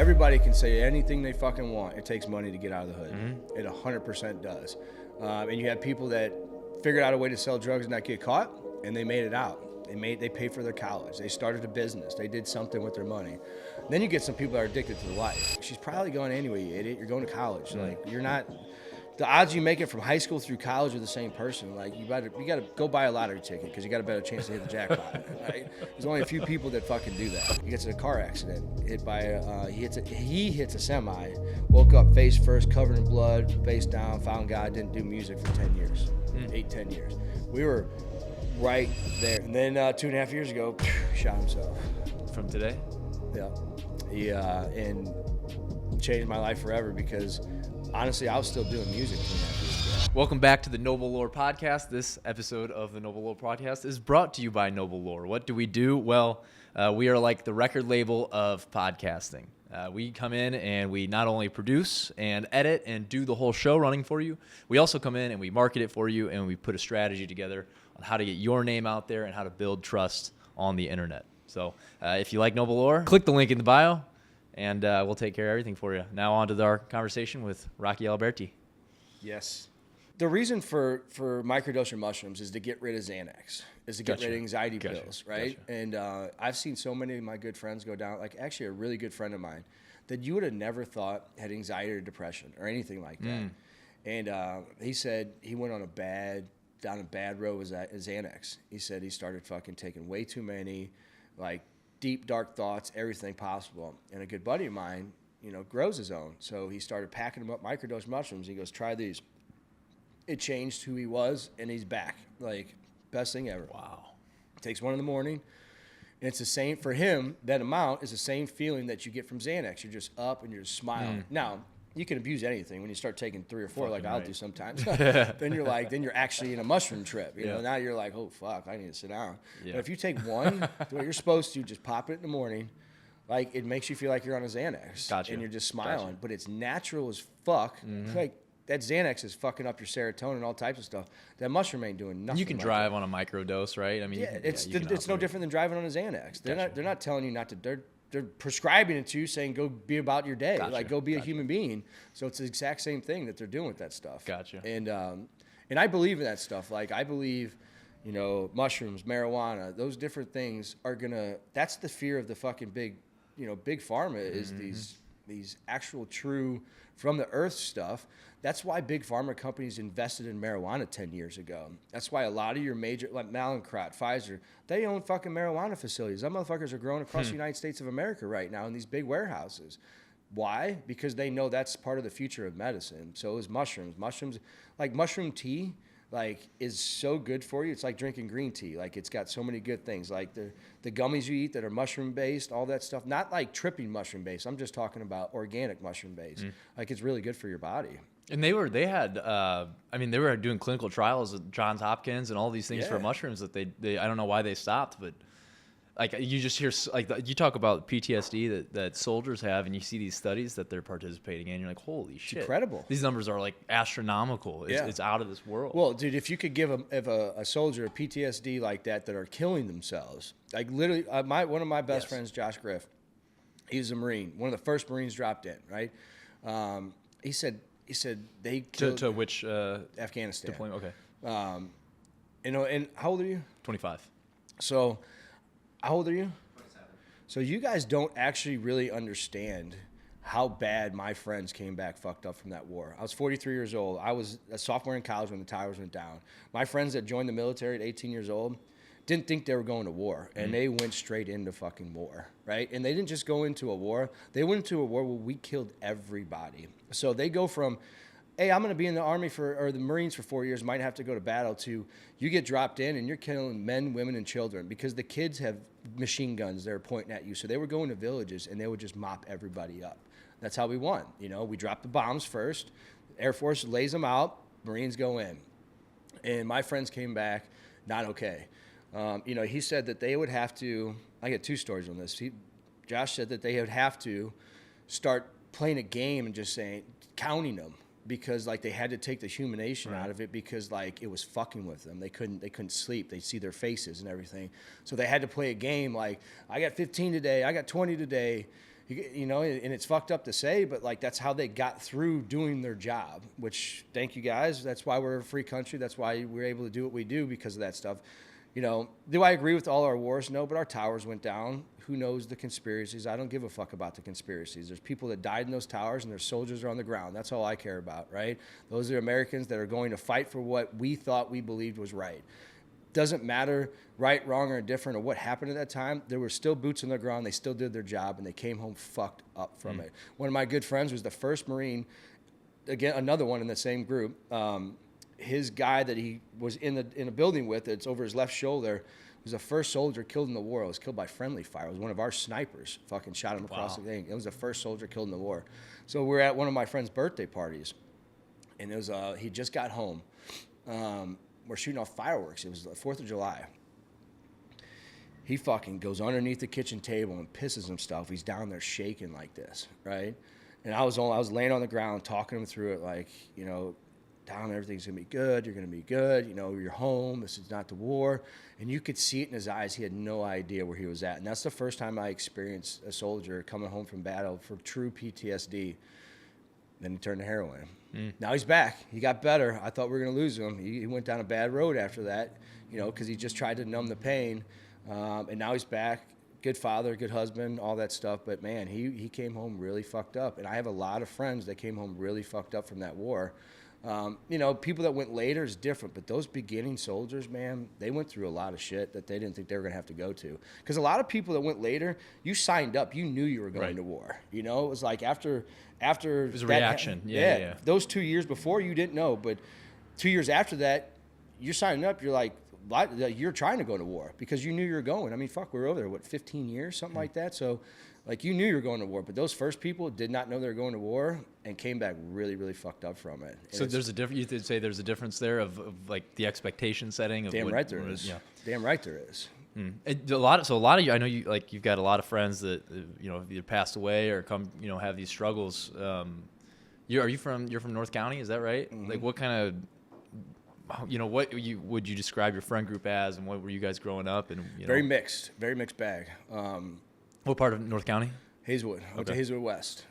everybody can say anything they fucking want. It takes money to get out of the hood. Mm-hmm. It 100% does. And you have people that figured out a way to sell drugs and not get caught, and they made it out. They paid for their college. They started a business. They did something with their money. Then you get some people that are addicted to the life. She's probably going anyway, you idiot. You're going to college. Like, you're not. The odds you make it from high school through college are the same person. Like, you got to go buy a lottery ticket because you got a better chance to hit the jackpot. Right? There's only a few people that fucking do that. He gets in a car accident. He hits a semi. Woke up face first, covered in blood, face down. Found God. Didn't do music for 10 years, 8-10 years. We were right there. And then 2.5 years ago, shot himself. From today? Yeah. He and changed my life forever because. Honestly, I was still doing music. Welcome back to the NobleLore podcast. This episode of the NobleLore podcast is brought to you by NobleLore. What do we do? Well, we are like the record label of podcasting. We come in and we not only produce and edit and do the whole show running for you, we also come in and we market it for you and we put a strategy together on how to get your name out there and how to build trust on the internet. So if you like NobleLore, click the link in the bio. And we'll take care of everything for you. Now on to our conversation with Rocky Aliberti. Yes. The reason for microdosing mushrooms is to get rid of Xanax, is to get rid of anxiety pills, right? And I've seen so many of my good friends go down, like actually a really good friend of mine that you would have never thought had anxiety or depression or anything like that. And he said he went on down a bad road with Xanax. He said he started fucking taking way too many, like, deep, dark thoughts, everything possible. And a good buddy of mine, grows his own. So he started packing them up, microdose mushrooms. He goes, try these. It changed who he was, and he's back. Like, best thing ever. Wow. Takes one in the morning. And it's the same, for him, that amount is the same feeling that you get from Xanax. You're just up and you're just smiling. Now, you can abuse anything when you start taking 3 or 4, like I'll do sometimes. Then you're actually in a mushroom trip. Now you're like, oh fuck, I need to sit down. Yeah. But if you take one, the way you're supposed to, just pop it in the morning, like it makes you feel like you're on a Xanax. Gotcha. And you're just smiling. But it's natural as fuck. Like that Xanax is fucking up your serotonin and all types of stuff. That mushroom ain't doing nothing. You can drive on a microdose, right? I mean, it's no different than driving on a Xanax. They're not telling you not to. They're prescribing it to you, saying go be about your day, like go be a human being. So it's the exact same thing that they're doing with that stuff. Gotcha. And I believe in that stuff. Like I believe, mushrooms, marijuana, those different things are gonna. That's the fear of the fucking big pharma is these actual true from the earth stuff. That's why big pharma companies invested in marijuana 10 years ago. That's why a lot of your major, like Mallinckrodt, Pfizer, they own fucking marijuana facilities. Them motherfuckers are growing across the United States of America right now in these big warehouses. Why? Because they know that's part of the future of medicine. So is mushrooms. Mushrooms, like mushroom tea, like is so good for you. It's like drinking green tea. Like it's got so many good things. Like the gummies you eat that are mushroom based, all that stuff. Not like tripping mushroom based. I'm just talking about organic mushroom based. Like it's really good for your body. And they were doing clinical trials at Johns Hopkins and all these things for mushrooms that they I don't know why they stopped, but like you just hear you talk about PTSD that soldiers have, and you see these studies that they're participating in, and you're like, holy shit, it's incredible. These numbers are like astronomical. It's out of this world. Well, dude, if you could give a soldier a PTSD like that are killing themselves, like literally, one of my best friends, Josh Griff, he was a Marine, one of the first Marines dropped in, right? He said they killed to which Afghanistan deployment? Okay. And how old are you? 25. So, how old are you? 27. So you guys don't actually really understand how bad my friends came back fucked up from that war. I was 43 years old. I was a sophomore in college when the towers went down. My friends that joined the military at 18 years old didn't think they were going to war, and they went straight into fucking war, right? And they didn't just go into a war. They went into a war where we killed everybody. So they go from, hey, I'm going to be in the Army or the Marines for 4 years, might have to go to battle, to you get dropped in and you're killing men, women, and children because the kids have machine guns they're pointing at you. So they were going to villages and they would just mop everybody up. That's how we won. We dropped the bombs first. Air Force lays them out. Marines go in. And my friends came back not okay. He said that they would have to, I get 2 stories on this. Josh said that they would have to start playing a game and just counting them. Because like they had to take the humanation out of it because like it was fucking with them. They couldn't sleep. They'd see their faces and everything. So they had to play a game like I got 15 today, I got 20 today, you know, and it's fucked up to say, but like that's how they got through doing their job, which thank you guys. That's why we're a free country. That's why we're able to do what we do because of that stuff. You know, do I agree with all our wars? No, but our towers went down. Who knows the conspiracies? I don't give a fuck about the conspiracies. There's people that died in those towers and their soldiers are on the ground. That's all I care about, right? Those are Americans that are going to fight for what we thought we believed was right. Doesn't matter right, wrong, or indifferent or what happened at that time. There were still boots on the ground. They still did their job, and they came home fucked up from it. One of my good friends was the first Marine, again, another one in the same group. His guy that he was in a building with, it's over his left shoulder, was the first soldier killed in the war. It was killed by friendly fire. It was one of our snipers fucking shot him across the thing. It was the first soldier killed in the war. So we're at one of my friend's birthday parties, and it was he just got home. We're shooting off fireworks. It was the 4th of July. He fucking goes underneath the kitchen table and pisses himself. He's down there shaking like this, right? And I was laying on the ground talking him through it, like, you know, down, everything's gonna be good. You're gonna be good. You know, you're home. This is not the war. And you could see it in his eyes. He had no idea where he was at. And that's the first time I experienced a soldier coming home from battle for true PTSD. Then he turned to heroin. Now he's back. He got better. I thought we were going to lose him. He went down a bad road after that, you know, because he just tried to numb the pain. And now he's back. Good father, good husband, all that stuff. But, man, he came home really fucked up. And I have a lot of friends that came home really fucked up from that war. You know, people that went later is different. But those beginning soldiers, man, they went through a lot of shit that they didn't think they were going to have to go to. Because a lot of people that went later, you signed up. You knew you were going to war. You know, it was like after it was a reaction. Yeah. Those 2 years before, you didn't know. But 2 years after that, you're signing up. You're like, you're trying to go to war because you knew you were going. I mean, fuck, we were over there, 15 years, something like that. So, like, you knew you were going to war. But those first people did not know they were going to war and came back really, really fucked up from it. And so there's a difference. You did say there's a difference there of like the expectation setting. Of damn right there is. Yeah. Damn right there is. A lot of you, I know you like you've got a lot of friends that you know either passed away or come have these struggles. You're from North County, is that right? Like what kind of what would you describe your friend group as, and what were you guys growing up? And very mixed bag. What part of North County? Hazelwood. Went to Hazelwood West.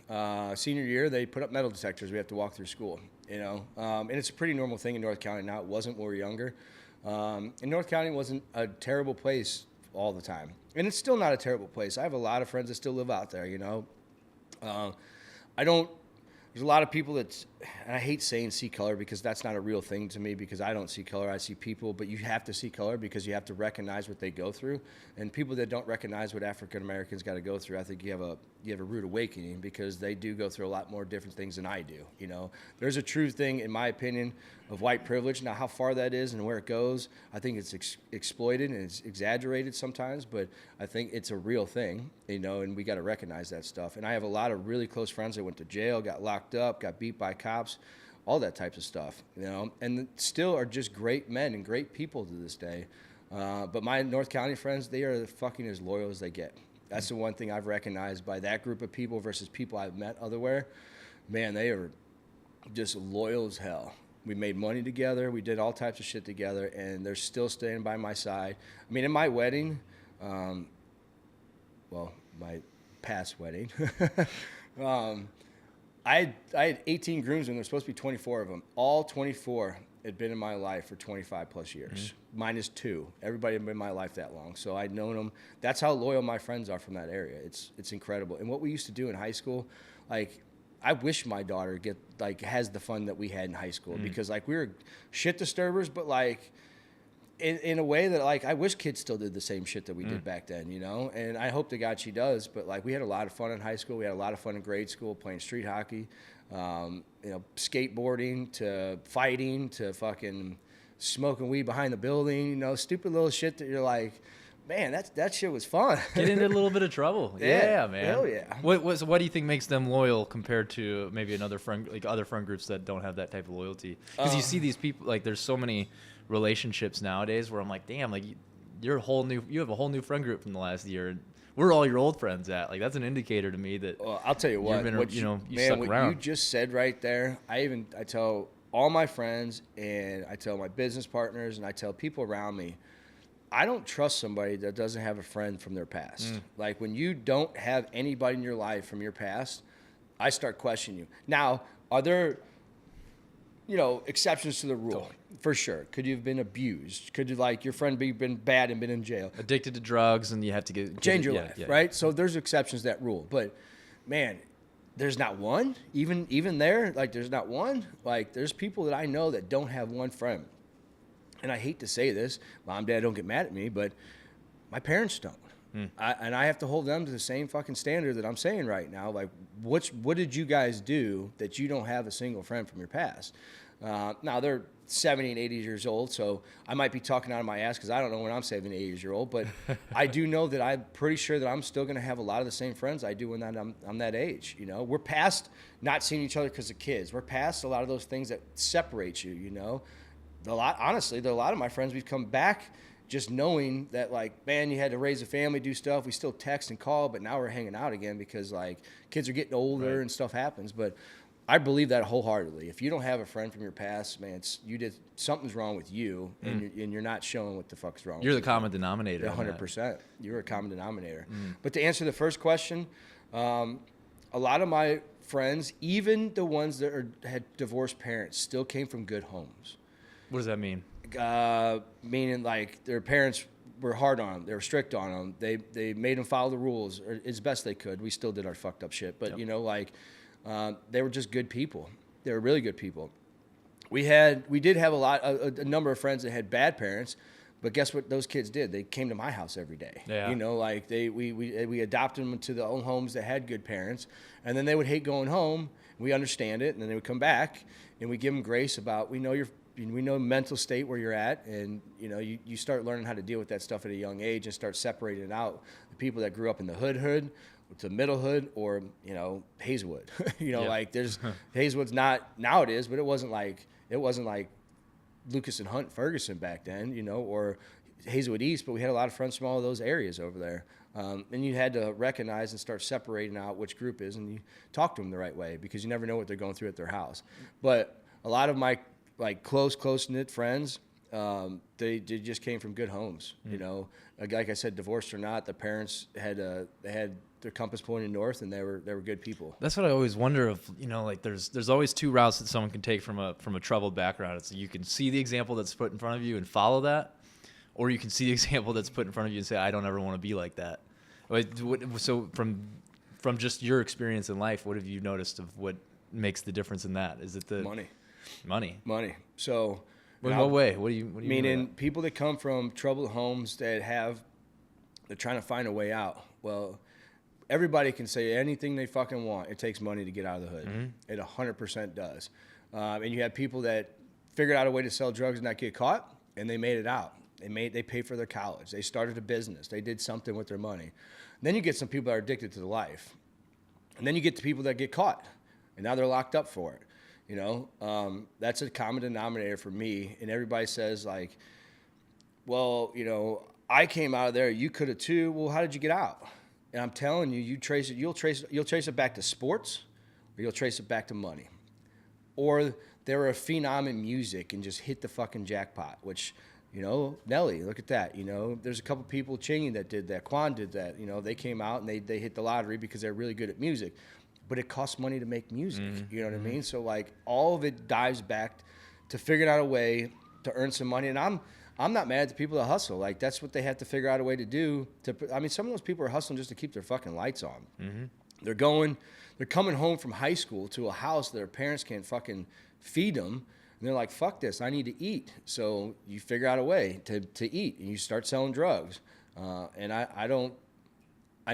Senior year, they put up metal detectors. We have to walk through school, and it's a pretty normal thing in North County now. It wasn't when we were younger. And North County wasn't a terrible place all the time. And it's still not a terrible place. I have a lot of friends that still live out there, there's a lot of people and I hate saying see color because that's not a real thing to me because I don't see color, I see people, but you have to see color because you have to recognize what they go through. And people that don't recognize what African Americans got to go through, I think you have a rude awakening because they do go through a lot more different things than I do. There's a true thing, in my opinion, of white privilege. Now, how far that is and where it goes, I think it's exploited and it's exaggerated sometimes, but I think it's a real thing, and we got to recognize that stuff. And I have a lot of really close friends that went to jail, got locked up, got beat by cops, all that types of stuff, and still are just great men and great people to this day. But my North County friends, they are fucking as loyal as they get. That's the one thing I've recognized by that group of people versus people I've met otherwhere. Man, they are just loyal as hell. We made money together. We did all types of shit together, and they're still staying by my side. I mean, in my wedding, my past wedding, I had 18 groomsmen. There were supposed to be 24 of them. All 24 had been in my life for 25 plus years, minus 2. Everybody had been in my life that long, so I'd known them. That's how loyal my friends are from that area. It's incredible. And what we used to do in high school, like, I wish my daughter has the fun that we had in high school because we were shit disturbers, but in a way that I wish kids still did the same shit that we did back then, and I hope to God she does. But we had a lot of fun in high school. We had a lot of fun in grade school playing street hockey, skateboarding to fighting to fucking smoking weed behind the building, stupid little shit that you're like, man, that shit was fun. Get into a little bit of trouble. Yeah, man. Hell yeah. What do you think makes them loyal compared to maybe other friend groups that don't have that type of loyalty? Because you see these people, there's so many relationships nowadays where I'm like, damn, you have a whole new friend group from the last year. And where are all your old friends at? That's an indicator to me that. Well, I'll tell you what. You stuck around. You just said right there. I tell all my friends and I tell my business partners and I tell people around me. I don't trust somebody that doesn't have a friend from their past. Like when you don't have anybody in your life from your past, I start questioning you. Now, are there, exceptions to the rule? Totally. For sure. Could you have been abused? Could you, like, your friend been bad and been in jail? Addicted to drugs, and you have to change your life, right? So there's exceptions to that rule. But, man, there's not one. Even there, like, there's not one. Like, there's people that I know that don't have one friend. And I hate to say this, Mom, Dad, don't get mad at me, but my parents don't. And I have to hold them to the same fucking standard that I'm saying right now. Like, what did you guys do that you don't have a single friend from your past? Now, they're 70 and 80 years old, so I might be talking out of my ass because I don't know when I'm 70, 80 years old. But I do know that I'm pretty sure that I'm still going to have a lot of the same friends I do when I'm that age. We're past not seeing each other because of kids. We're past a lot of those things that separate you, Honestly, a lot of my friends, we've come back just knowing that, like, man, you had to raise a family, do stuff. We still text and call, but now we're hanging out again because, like, kids are getting older and stuff happens. But I believe that wholeheartedly. If you don't have a friend from your past, man, something's wrong with you, and you're not showing what the fuck's wrong. You're the common denominator. 100%. You're a common denominator. But to answer the first question, a lot of my friends, even the ones that had divorced parents, still came from good homes. What does that mean? Meaning, like, their parents were hard on them. They were strict on them. They made them follow the rules as best they could. We still did our fucked up shit. But, they were just good people. They were really good people. We did have a number of friends that had bad parents, but guess what those kids did? They came to my house every day. Yeah. We adopted them into the own homes that had good parents, and then they would hate going home. We understand it, and then they would come back, and we give them grace about, we know mental state where you're at, and you start learning how to deal with that stuff at a young age and start separating it out. The people that grew up in the hood to middle hood, or Hazelwood. Like, there's Hazelwood's not now it is, but it wasn't like Lucas and Hunt Ferguson back then, or Hazelwood East, but we had a lot of friends from all of those areas over there. And you had to recognize and start separating out which group is, and you talk to them the right way because you never know what they're going through at their house. But a lot of my close-knit friends, they just came from good homes. Like I said, divorced or not, the parents had their compass pointed north, and they were good people. That's what I always wonder of. Like, there's always two routes that someone can take from a troubled background. It's you can see the example that's put in front of you and follow that, or you can see the example that's put in front of you and say, I don't ever want to be like that. So from just your experience in life, what have you noticed of what makes the difference in that? Is it the money? So, in what way? What do you mean? People that come from troubled homes they're trying to find a way out. Well, everybody can say anything they fucking want. It takes money to get out of the hood. It 100% does. And you have people that figured out a way to sell drugs and not get caught, and they made it out. They paid for their college. They started a business. They did something with their money. Then you get some people that are addicted to the life. And then you get the people that get caught, and now they're locked up for it. That's a common denominator for me. And everybody says, like, well, I came out of there. You could have too. Well, how did you get out? And I'm telling you, you'll trace it back to sports, or you'll trace it back to money. Or they were a phenom in music and just hit the fucking jackpot, which, Nelly, look at that. There's a couple people, Chingy, that did that. Quan did that. They came out and they hit the lottery because they're really good at music. But it costs money to make music. You know what I mean? So, like, all of it dives back to figuring out a way to earn some money. And I'm not mad at the people that hustle. Like, that's what they have to figure out a way to do. Some of those people are hustling just to keep their fucking lights on. They're coming home from high school to a house that their parents can't fucking feed them. And they're like, fuck this, I need to eat. So you figure out a way to eat, and you start selling drugs. And I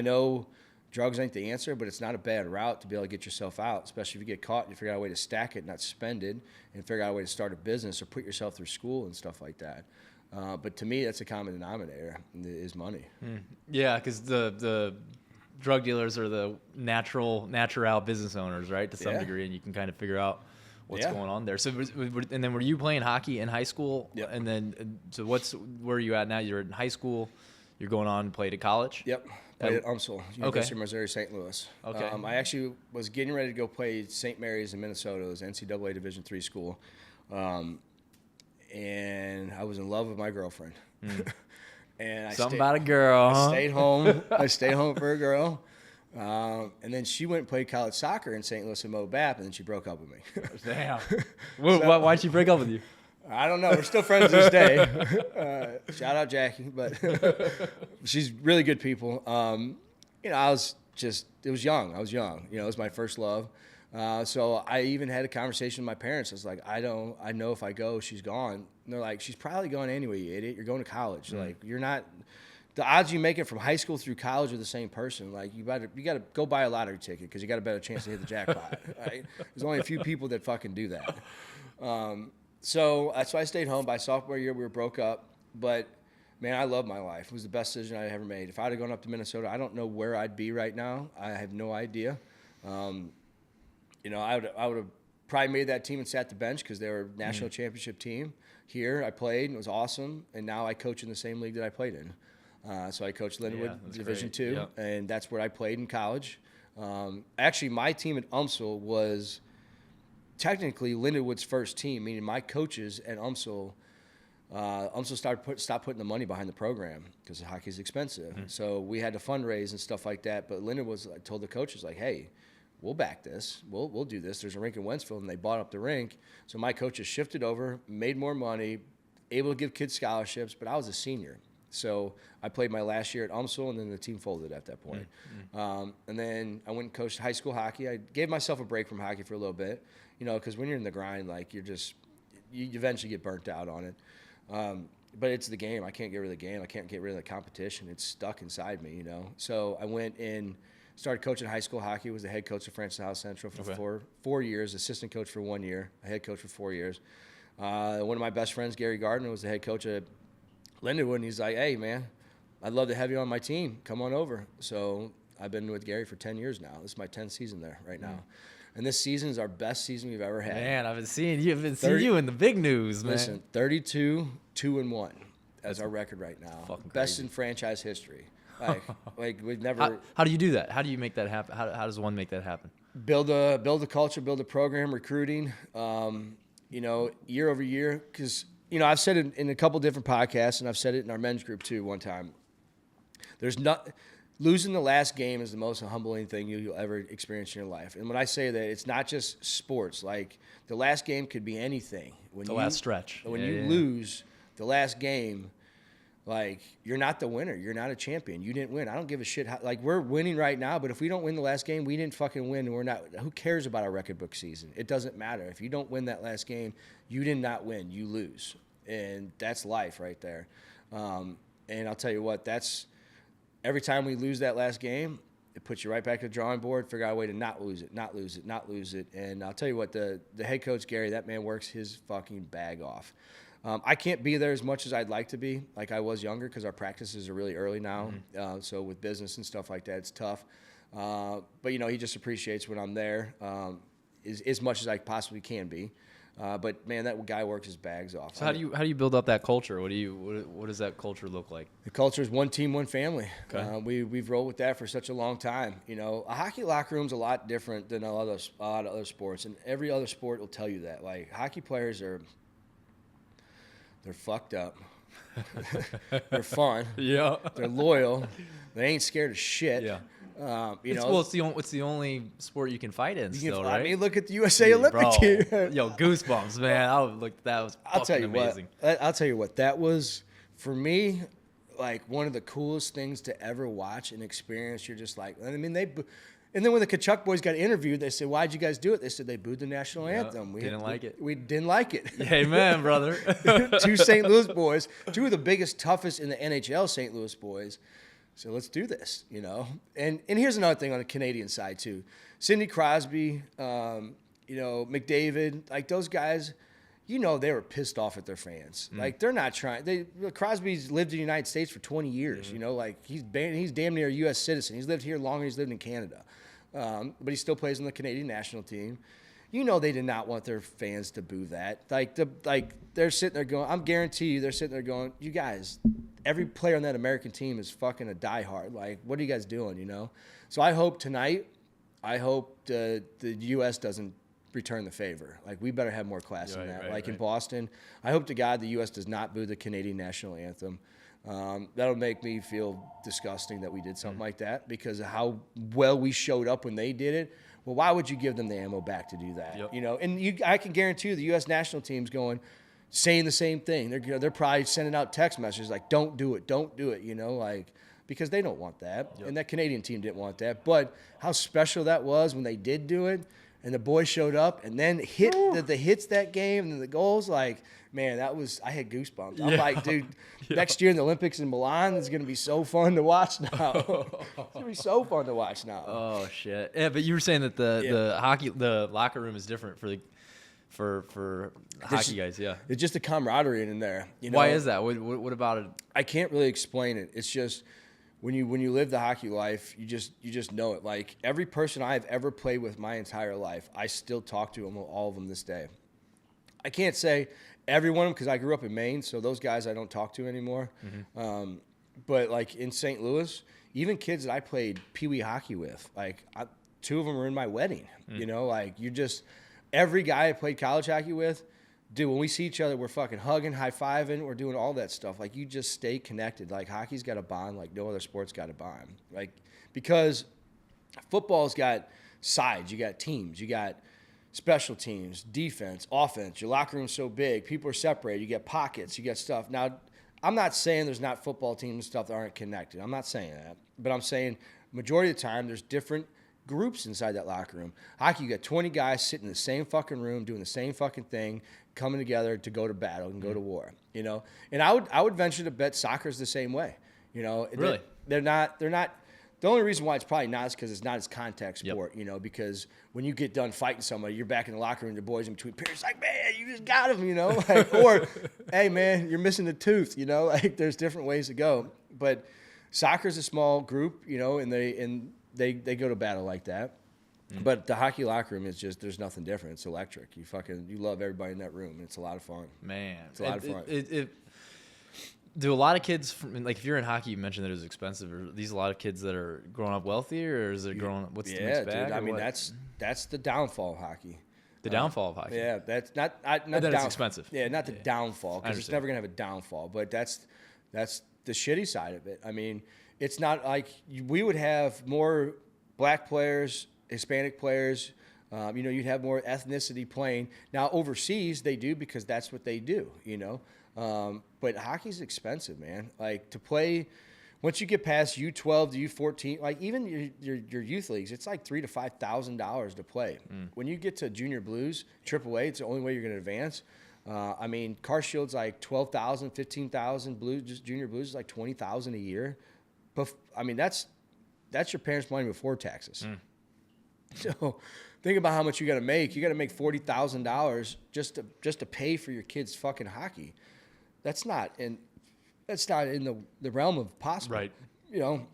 know drugs ain't the answer, but it's not a bad route to be able to get yourself out, especially if you get caught and you figure out a way to stack it, not spend it, and figure out a way to start a business or put yourself through school and stuff like that. But to me, that's a common denominator, is money. Yeah, because the drug dealers are the natural business owners, right, to some degree, and you can kind of figure out what's going on there. So, and then were you playing hockey in high school? Yep. And then, so where are you at now? You're in high school. You're going on to play to college? Yep. Played at UMSL, University of Missouri, St. Louis. Okay. I actually was getting ready to go play St. Mary's in Minnesota. It was NCAA Division III school. And I was in love with my girlfriend. And Something about a girl. I stayed home. I stayed home for a girl. And then she went and played college soccer in St. Louis and MoBap, and then she broke up with me. Damn. Why'd she break up with you? I don't know. We're still friends to this day. Shout out Jackie, but she's really good people. You know, it was young. I was young. You know, it was my first love. So I even had a conversation with my parents. I was like, I know if I go, she's gone. And they're like, she's probably gone anyway, you idiot. You're going to college. Like, you're not. The odds you make it from high school through college are the same person. Like, you got to go buy a lottery ticket because you got a better chance to hit the jackpot. Right? There's only a few people that fucking do that. So that's why I stayed home. By sophomore year, we were broke up. But, man, I love my life. It was the best decision I ever made. If I had gone up to Minnesota, I don't know where I'd be right now. I have no idea. You know, I would have probably made that team and sat the bench because they were a national championship team. Here, I played, and it was awesome. And now I coach in the same league that I played in. So I coached Lindenwood Division II, and that's where I played in college. Actually, my team at UMSL was technically Lindenwood's first team, meaning my coaches at UMSL stopped putting the money behind the program because hockey is expensive. So we had to fundraise and stuff like that. But Lindenwood told the coaches, like, hey, we'll back this. We'll do this. There's a rink in Wentzville, and they bought up the rink. So my coaches shifted over, made more money, able to give kids scholarships, but I was a senior. So I played my last year at UMSL, and then the team folded at that point. And then I went and coached high school hockey. I gave myself a break from hockey for a little bit, you know, because when you're in the grind, like, you eventually get burnt out on it. But it's the game. I can't get rid of the game. I can't get rid of the competition. It's stuck inside me, you know. So I went and started coaching high school hockey. Was the head coach of Francis House Central for four years, assistant coach for 1 year, a head coach for 4 years. One of my best friends, Gary Gardner, was the head coach at Lindenwood, and he's like, hey, man, I'd love to have you on my team. Come on over. So I've been with Gary for 10 years now. This is my 10th season there right now. And this season is our best season we've ever had. Man, I've been seeing you in the big news, man. Listen, 32, 2-1 as our record right now. Fucking best crazy. In franchise history. Like we've never. How do you do that? How do you make that happen? How does one make that happen? Build a culture, build a program, recruiting. You know, year over year, because you know I've said it in a couple different podcasts, and I've said it in our men's group too. One time, losing the last game is the most humbling thing you'll ever experience in your life. And when I say that, it's not just sports. Like the last game could be anything. Last stretch. When you lose the last game. Like, you're not the winner. You're not a champion. You didn't win. I don't give a shit. Like, we're winning right now, but if we don't win the last game, we didn't fucking win. And we're not. Who cares about our record book season? It doesn't matter. If you don't win that last game, you did not win. You lose. And that's life right there. And I'll tell you what, that's every time we lose that last game, it puts you right back to the drawing board, figure out a way to not lose it, not lose it, not lose it. And I'll tell you what, the head coach, Gary, that man works his fucking bag off. I can't be there as much as I'd like to be, like I was younger, because our practices are really early now. So with business and stuff like that, it's tough. But, you know, he just appreciates when I'm there as much as I possibly can be. But, man, that guy works his bags off. So how do you build up that culture? What does that culture look like? The culture is one team, one family. Okay. We've rolled with that for such a long time. You know, a hockey locker room's a lot different than a lot of other sports, and every other sport will tell you that. Like, hockey players they're fucked up. They're fun. Yeah. They're loyal. They ain't scared of shit. Yeah. It's the only sport you can fight in still, right? I mean, look at the USA Olympic team. Yo, goosebumps, man. That was fucking amazing. I'll tell you what, that was, for me, like one of the coolest things to ever watch and experience. You're just like, I mean, and then when the Kachuk boys got interviewed, they said, why'd you guys do it? They said they booed the national anthem. We didn't like it. Amen, brother. Two St. Louis boys, two of the biggest, toughest in the NHL St. Louis boys. So let's do this, you know. And here's another thing on the Canadian side, too. Sidney Crosby, you know, McDavid, like those guys, you know, they were pissed off at their fans. Like, they're not trying. Crosby's lived in the United States for 20 years, you know. Like, he's damn near a U.S. citizen. He's lived here longer than he's lived in Canada. But he still plays on the Canadian national team. You know they did not want their fans to boo that. Like they're sitting there going, I'm guarantee you they're sitting there going, you guys, every player on that American team is fucking a diehard. Like, what are you guys doing, you know? So I hope tonight, the U.S. doesn't return the favor. Like, we better have more class than that. In Boston, I hope to God the U.S. does not boo the Canadian national anthem. That'll make me feel disgusting that we did something like that because of how well we showed up when they did it. Well, why would you give them the ammo back to do that? Yep. You know, and I can guarantee you the U.S. national team's saying the same thing. They're probably sending out text messages like, don't do it, you know, like, because they don't want that. Yep. And that Canadian team didn't want that. But how special that was when they did do it and the boys showed up and then hit the hits that game and the goals, like, man, I had goosebumps. I'm like, dude, next year in the Olympics in Milan is going to be so fun to watch now. It's going to be so fun to watch now. Oh, shit. Yeah, but you were saying that the locker room is different for hockey guys, yeah. It's just a camaraderie in there. You know? Why is that? What about it? I can't really explain it. It's just when you live the hockey life, you just know it. Like every person I've ever played with my entire life, I still talk to them, all of them this day. I can't say every one of them because I grew up in Maine, so those guys I don't talk to anymore. Mm-hmm. But like in St. Louis, even kids that I played peewee hockey with, like two of them were in my wedding. You know, like every guy I played college hockey with, dude, when we see each other, we're fucking hugging, high-fiving, we're doing all that stuff. Like, you just stay connected. Like, hockey's got a bond like no other sport's got a bond. Like, because football's got sides. You got teams. You got special teams, defense, offense. Your locker room's so big. People are separated. You get pockets. You get stuff. Now, I'm not saying there's not football teams and stuff that aren't connected. I'm not saying that. But I'm saying majority of the time there's different groups inside that locker room. Hockey, you got 20 guys sitting in the same fucking room doing the same fucking thing, coming together to go to battle and go to war, you know? And I would venture to bet soccer's the same way, you know? Really? They're not, the only reason why it's probably not is because it's not as contact sport, you know, because when you get done fighting somebody, you're back in the locker room, the boys in between periods like, man, you just got him, you know? Like, or, hey, man, you're missing a tooth, you know? Like, there's different ways to go. But soccer's a small group, you know, and they go to battle like that. But the hockey locker room is just, there's nothing different. It's electric. You love everybody in that room. And it's a lot of fun. Man. It's a lot of fun. Do a lot of kids, like if you're in hockey, you mentioned that it was expensive. Are these a lot of kids that are growing up wealthy, or is it growing up, what's the mixed bag? Dude, I mean, that's the downfall of hockey. The downfall of hockey. Yeah, that's not that it's expensive. Yeah, not the downfall, because it's never going to have a downfall. But that's the shitty side of it. I mean, it's not like we would have more black players, Hispanic players. You know, you'd have more ethnicity playing. Now, overseas, they do because that's what they do, you know. But hockey's expensive, man. Like, to play, once you get past U12 to U14, like even your youth leagues, it's like $3,000 to $5,000 to play. When you get to junior blues, AAA, it's the only way you're going to advance. I mean, Car Shield's like $12,000, $15,000. Blues, just junior blues is like $20,000 a year. But I mean, that's your parents' money before taxes. So think about how much you got to make. You got to make $40,000 just to pay for your kids' fucking hockey. That's not in the realm of possible. Right. You know,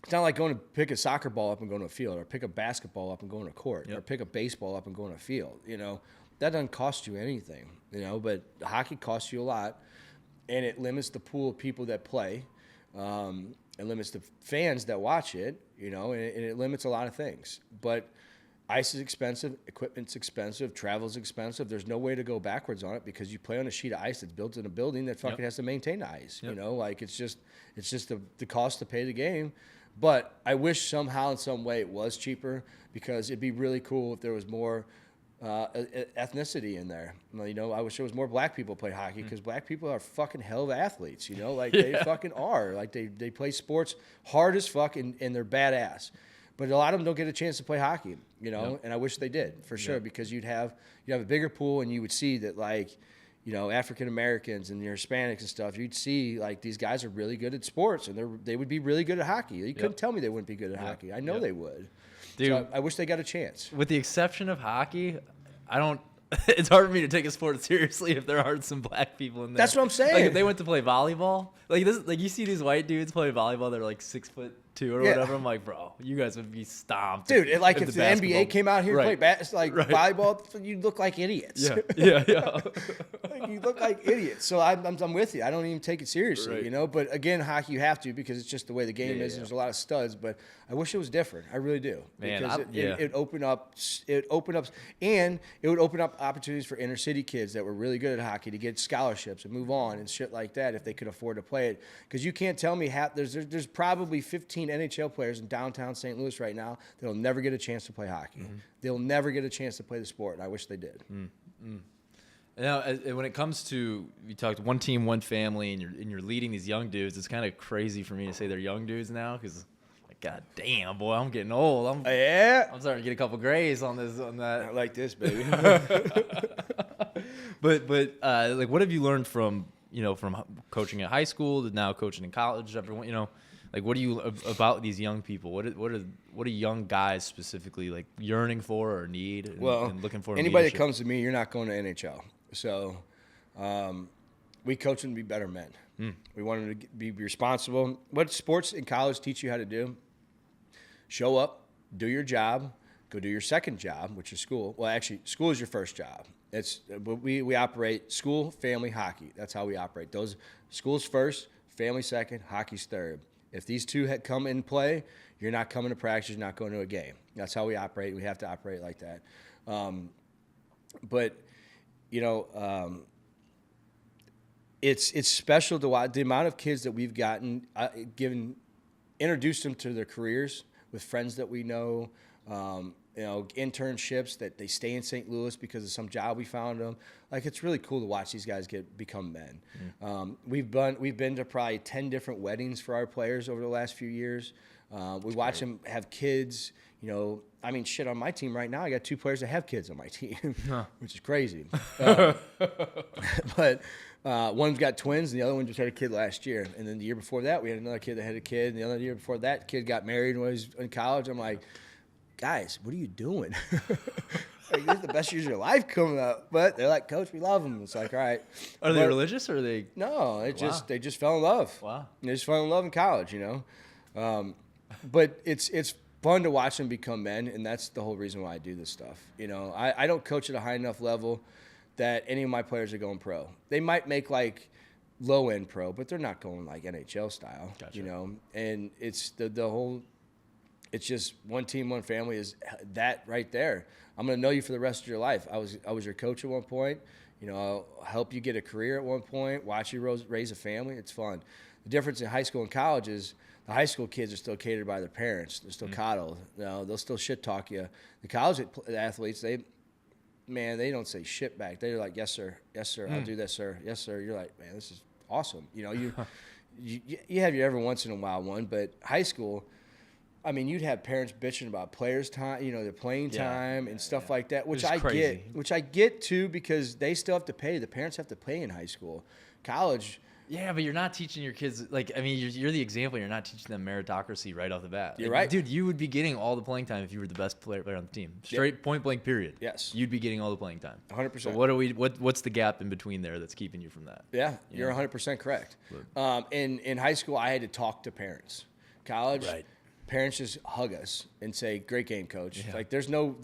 it's not like going to pick a soccer ball up and going to a field, or pick a basketball up and going to a court, or pick a baseball up and going to a field. You know, that doesn't cost you anything. You know, but hockey costs you a lot, and it limits the pool of people that play. It limits the fans that watch it, you know, and it limits a lot of things. But ice is expensive, equipment's expensive, travel's expensive. There's no way to go backwards on it because you play on a sheet of ice that's built in a building that fucking has to maintain the ice. You know, like it's just the cost to pay the game. But I wish somehow in some way it was cheaper, because it'd be really cool if there was more ethnicity in there. You know, I wish there was more black people play hockey, because black people are fucking hell of athletes, you know, like they fucking are. Like they play sports hard as fuck, and they're badass. But a lot of them don't get a chance to play hockey, you know, and I wish they did, for sure, because you'd have a bigger pool, and you would see that, like, you know, African Americans and your Hispanics and stuff, you'd see like these guys are really good at sports, and they would be really good at hockey. You couldn't tell me they wouldn't be good at hockey. I know they would. Dude, so I wish they got a chance. With the exception of hockey, it's hard for me to take a sport seriously if there aren't some black people in there. That's what I'm saying. Like if they went to play volleyball, like you see these white dudes play volleyball, they're like 6'2", too or whatever. I'm like, bro, you guys would be stomped. Dude, if the NBA came out here right. to play volleyball, you'd look like idiots. Yeah. Like, you look like idiots. So I'm with you. I don't even take it seriously, Right. you know. But again, hockey, you have to because it's just the way the game is. Yeah. There's a lot of studs, but I wish it was different. I really do. Man, because it it opened up, and it would open up opportunities for inner city kids that were really good at hockey to get scholarships and move on and shit like that if they could afford to play it. Because you can't tell me there's probably 15 NHL players in downtown St. Louis right now that'll never get a chance to play hockey. Mm-hmm. They'll never get a chance to play the sport, and I wish they did. Now, when it comes to, you talked one team, one family, and you're leading these young dudes, it's kind of crazy for me to say they're young dudes now because, like, god damn, boy, I'm getting old. I'm starting to get a couple grays on that. Not like this, baby. But like, what have you learned from coaching at high school to now coaching in college? Everyone, like, what do you about these young people? What are young guys specifically like yearning for or need and looking for? Anybody that comes to me, you're not going to NHL. So, we coach them to be better men. We want them to be responsible. What sports in college teach you how to do? Show up, do your job, go do your second job, which is school. Well, actually, school is your first job. We operate school, family, hockey. That's how we operate. Those school's first, family second, hockey's third. If these two had come in play, you're not coming to practice, you're not going to a game. That's how we operate. We have to operate like that. It's special to watch the amount of kids that we've gotten, introduced them to their careers with friends that we know, internships that they stay in St. Louis because of some job we found them. Like, it's really cool to watch these guys become men. We've been to probably 10 different weddings for our players over the last few years. We watch them have kids. On my team right now, I got 2 players that have kids on my team, which is crazy. But one's got twins, and the other one just had a kid last year. And then the year before that, we had another kid that had a kid. And the other year before that, kid got married when he was in college. I'm like, guys, what are you doing? Like, this is the best years of your life coming up. But they're like, Coach, we love them. It's like, all right. Are they religious or are they? No, they just fell in love. Wow. They just fell in love in college, But it's fun to watch them become men, and that's the whole reason why I do this stuff. I don't coach at a high enough level that any of my players are going pro. They might make like low-end pro, but they're not going like NHL style, Gotcha. And it's the whole – it's just one team, one family is that right there. I'm going to know you for the rest of your life. I was your coach at one point. I'll help you get a career at one point, watch you raise a family. It's fun. The difference in high school and college is the high school kids are still catered by their parents. They're still coddled. They'll still shit talk you. The college athletes, they don't say shit back. They're like, yes, sir. Yes, sir. I'll do that, sir. Yes, sir. You're like, man, this is awesome. You have your every once in a while one, but high school, you'd have parents bitching about players' time, their playing time and stuff like that, which I get too, because they still have to pay. The parents have to pay in high school. College. Yeah, but you're not teaching your kids, you're the example. You're not teaching them meritocracy right off the bat. You're right. Dude, you would be getting all the playing time if you were the best player on the team. Straight point blank period. Yes. You'd be getting all the playing time. 100%. So what's the gap in between there that's keeping you from that? Yeah, you're 100% correct. In high school, I had to talk to parents. College, parents just hug us and say, great game, coach. Yeah. Like, there's no,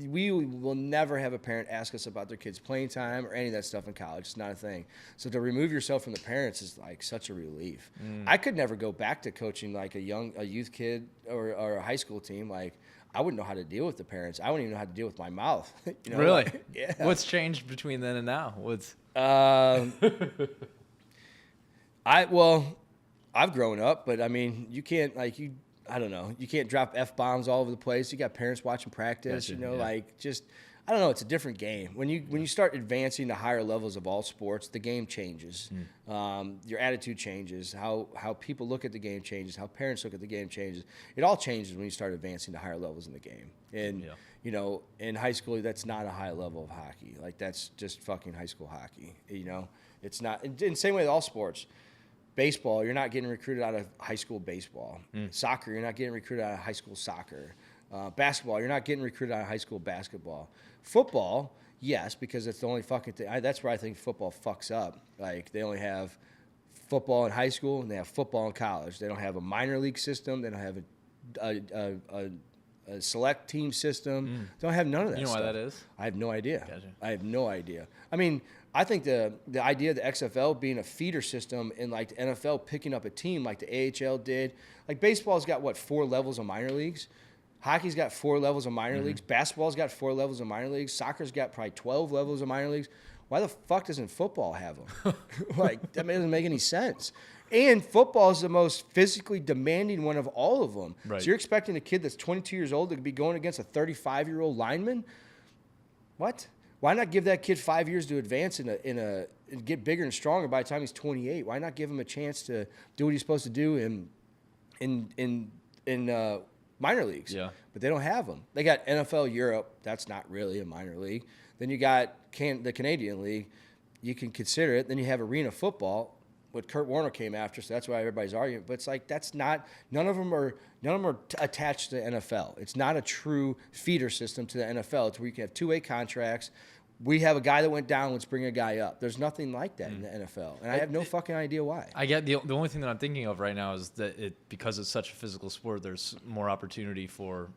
we will never have a parent ask us about their kids' playing time or any of that stuff in college. It's not a thing. So to remove yourself from the parents is like such a relief. I could never go back to coaching like a youth kid or a high school team. Like, I wouldn't know how to deal with the parents. I wouldn't even know how to deal with my mouth. Really? Like, yeah. What's changed between then and now? I've grown up, but you can't I don't know. You can't drop F-bombs all over the place. You got parents watching practice, Gotcha, I don't know. It's a different game. When you start advancing to higher levels of all sports, the game changes. Your attitude changes. How people look at the game changes. How parents look at the game changes. It all changes when you start advancing to higher levels in the game. And, in high school, that's not a high level of hockey. Like, that's just fucking high school hockey. It's not. In the same way with all sports. Baseball, you're not getting recruited out of high school baseball. Soccer, you're not getting recruited out of high school soccer. Basketball, you're not getting recruited out of high school basketball. Football, yes, because it's the only fucking thing. That's where I think football fucks up. Like, they only have football in high school and they have football in college. They don't have a minor league system. They don't have a select team system. They don't have none of that. You know stuff. why that is? I have no idea. Gotcha. I have no idea. I mean, I think the idea of the XFL being a feeder system and like the NFL picking up a team like the AHL did, like baseball's got what, 4 levels of minor leagues? Hockey's got 4 levels of minor leagues. Basketball's got 4 levels of minor leagues. Soccer's got probably 12 levels of minor leagues. Why the fuck doesn't football have them? Like, that doesn't make any sense. And football is the most physically demanding one of all of them. Right. So you're expecting a kid that's 22 years old to be going against a 35-year-old lineman? What? Why not give that kid 5 years to advance and get bigger and stronger by the time he's 28? Why not give him a chance to do what he's supposed to do in minor leagues? Yeah. But they don't have them. They got NFL Europe. That's not really a minor league. Then you got the Canadian League. You can consider it. Then you have arena football. What Kurt Warner came after, so that's why everybody's arguing. But it's like that's not. None of them are attached to the NFL. It's not a true feeder system to the NFL. It's where you can have 2-way contracts. We have a guy that went down. Let's bring a guy up. There's nothing like that in the NFL, and I have no fucking idea why. I get the only thing that I'm thinking of right now is that because it's such a physical sport, there's more opportunity for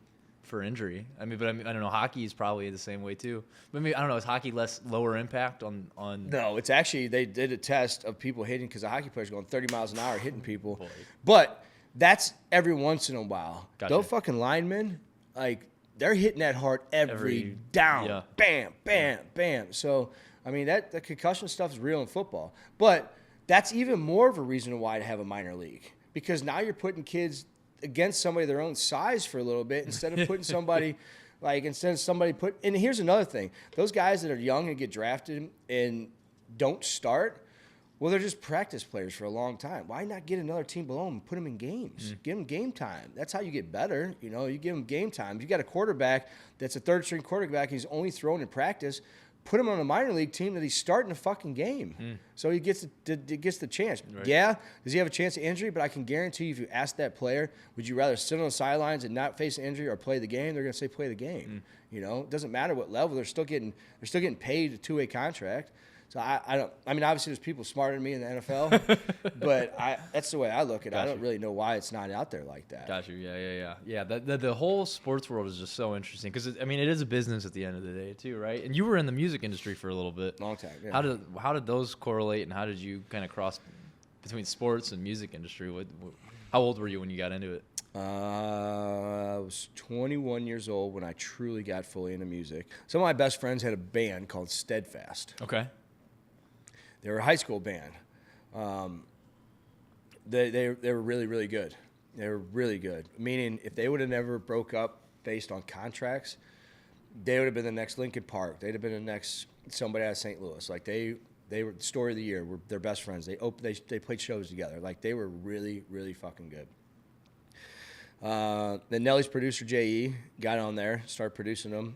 injury. I mean, I don't know. Hockey is probably the same way too. But maybe, I don't know. Is hockey lower impact on? No, it's actually they did a test of people hitting because the hockey players going 30 miles an hour hitting people. Boy. But that's every once in a while. Gotcha. Those fucking linemen, like they're hitting that hard every down. Yeah. Bam, bam, bam. So I mean the concussion stuff is real in football. But that's even more of a reason why to have a minor league because now you're putting kids against somebody their own size for a little bit instead of putting somebody and here's another thing. Those guys that are young and get drafted and don't start, well, they're just practice players for a long time. Why not get another team below them and put them in games? Give them game time. That's how you get better. You know, you give them game time. You got a quarterback that's a third-string quarterback. He's only thrown in practice. Put him on a minor league team that he's starting a fucking game. So he gets the chance. Right. Yeah, does he have a chance of injury? But I can guarantee you if you ask that player, would you rather sit on the sidelines and not face an injury or play the game? They're going to say play the game. You know, it doesn't matter what level. They're still getting paid a 2-way contract. So I mean, obviously there's people smarter than me in the NFL, but that's the way I look at it. I don't really know why it's not out there like that. Got you. Yeah. The whole sports world is just so interesting because I mean, it is a business at the end of the day too, right? And you were in the music industry for a little bit. Long time. Yeah. How did those correlate, and how did you kind of cross between sports and music industry? How old were you when you got into it? I was 21 years old when I truly got fully into music. Some of my best friends had a band called Steadfast. Okay. They were a high school band. They were really, really good. They were really good. Meaning, if they would have never broke up based on contracts, they would have been the next Linkin Park. They'd have been the next somebody out of St. Louis. Like they were the story of the year. Were their best friends. They played shows together. Like they were really, really fucking good. Then Nelly's producer J.E. got on there, started producing them,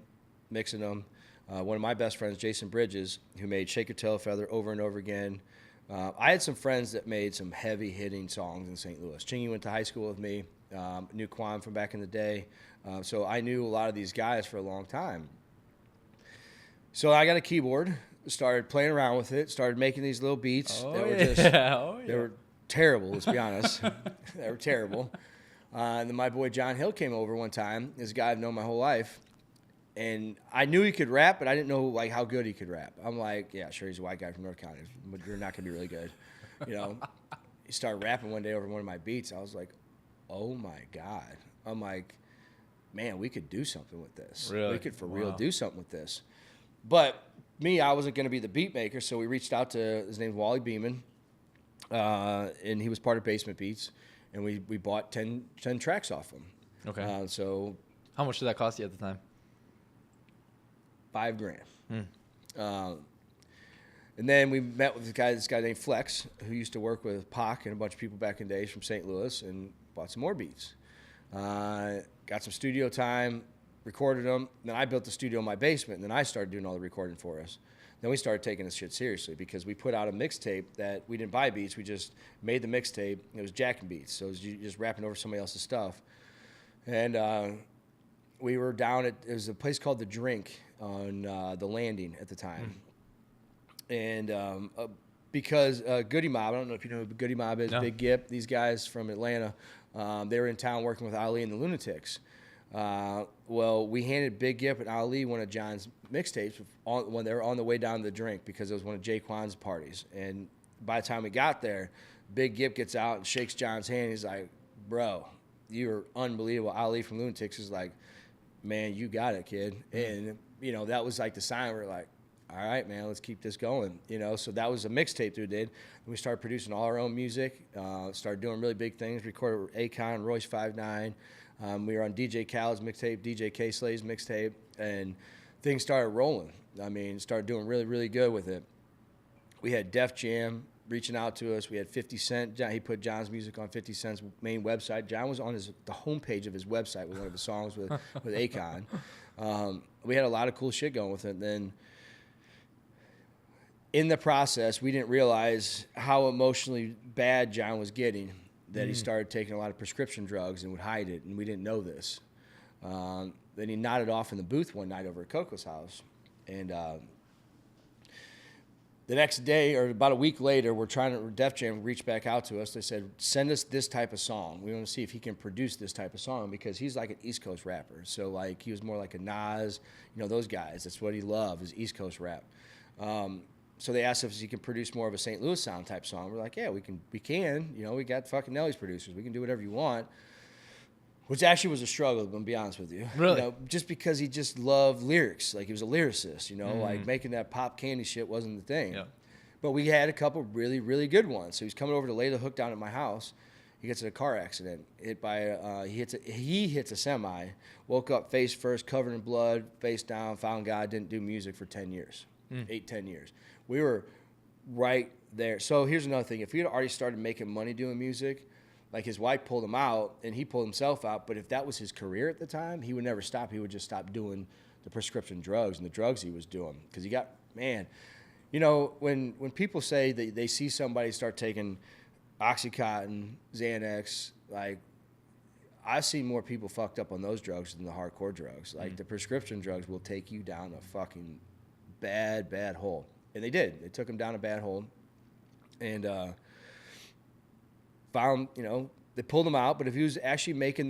mixing them. One of my best friends, Jason Bridges, who made Shake Your Tail Feather over and over again. I had some friends that made some heavy-hitting songs in St. Louis. Chingy went to high school with me, knew Quan from back in the day. So I knew a lot of these guys for a long time. So I got a keyboard, started playing around with it, started making these little beats They were terrible, let's be honest. They were terrible. And then my boy John Hill came over one time, this guy I've known my whole life. And I knew he could rap, but I didn't know like how good he could rap. I'm like, yeah, sure, he's a white guy from North County, but you're not gonna be really good, you know. He started rapping one day over one of my beats. I was like, oh my god. I'm like, man, we could do something with this. Really? We could for real do something with this. But me, I wasn't gonna be the beat maker, so we reached out to his name's Wally Beeman, and he was part of Basement Beats, and we bought 10 tracks off him. Okay. So how much did that cost you at the time? $5,000. And then we met with this guy named Flex, who used to work with Pac and a bunch of people back in the days from St. Louis, and bought some more beats. Got some studio time, recorded them. Then I built the studio in my basement, and then I started doing all the recording for us. Then we started taking this shit seriously because we put out a mixtape that we didn't buy beats. We just made the mixtape. It was jacking beats. So it was just rapping over somebody else's stuff. And we were down at, it was a place called The Drink on the Landing at the time. And because Goody Mob, I don't know if you know who Goody Mob is, No. Big Gip, these guys from Atlanta, they were in town working with Ali and the Lunatics. Well, we handed Big Gip and Ali one of John's mixtapes when they were on the way down to the drink because it was one of Jaquan's parties. And by the time we got there, Big Gip gets out and shakes John's hand. He's like, bro, you're unbelievable. Ali from Lunatics is like, man, you got it, kid. And, that was like the sign. We're like, all right, man, let's keep this going. So that was a mixtape we did. And we started producing all our own music, started doing really big things, recorded with Akon, Royce 5'9". We were on DJ Khaled's mixtape, DJ K-Slay's mixtape, and things started rolling. Started doing really, really good with it. We had Def Jam reaching out to us. We had 50 Cent. He put John's music on 50 Cent's main website. John was on the homepage of his website with one of his songs with Akon. We had a lot of cool shit going with it. Then in the process, we didn't realize how emotionally bad John was getting, that he started taking a lot of prescription drugs and would hide it, and we didn't know this. Then he nodded off in the booth one night over at Coco's house. And the next day, or about a week later, Def Jam reached back out to us. They said, send us this type of song. We want to see if he can produce this type of song, because he's like an East Coast rapper. So, like, he was more like a Nas, those guys. That's what he loved, is East Coast rap. So they asked us if he can produce more of a St. Louis sound type song. We're like, yeah, we can. We got fucking Nelly's producers. We can do whatever you want. Which actually was a struggle, I'm going to be honest with you. Really? Just because he just loved lyrics. Like, he was a lyricist, like making that pop candy shit wasn't the thing. Yeah. But we had a couple really, really good ones. So he's coming over to lay the hook down at my house. He gets in a car accident. He hits a semi, woke up face first, covered in blood, face down, found God, didn't do music for 10 years, 10 years. We were right there. So here's another thing. If he had already started making money doing music, like, his wife pulled him out and he pulled himself out, but if that was his career at the time, he would never stop. He would just stop doing the prescription drugs and the drugs he was doing. Because when people say that they see somebody start taking Oxycontin, Xanax, like, I've seen more people fucked up on those drugs than the hardcore drugs. Like, the prescription drugs will take you down a fucking bad, bad hole. And they did. They took him down a bad hole. And found, they pulled him out. But if he was actually making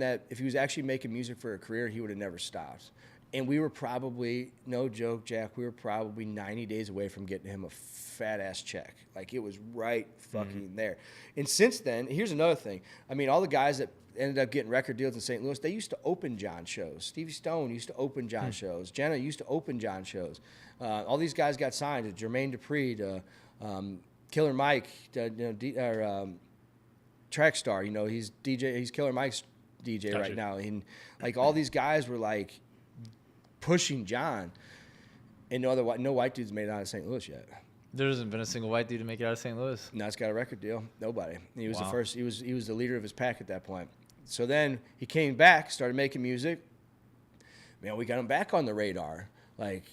music for a career, he would have never stopped. And we were probably, no joke, Jack, we were probably 90 days away from getting him a fat-ass check. Like, it was right fucking there. And since then, here's another thing. All the guys that ended up getting record deals in St. Louis, they used to open John shows. Stevie Stone used to open John shows. Jenna used to open John shows. All these guys got signed to Jermaine Dupri, to Killer Mike, Trackstar. He's DJ. He's Killer Mike's DJ Gotcha. right now. And like, all these guys were like pushing John, and no white dudes made it out of St. Louis yet. There hasn't been a single white dude to make it out of St. Louis. Now he's got a record deal. Nobody. He was Wow. the first. He was the leader of his pack at that point. So then he came back, started making music. Man, we got him back on the radar. Like,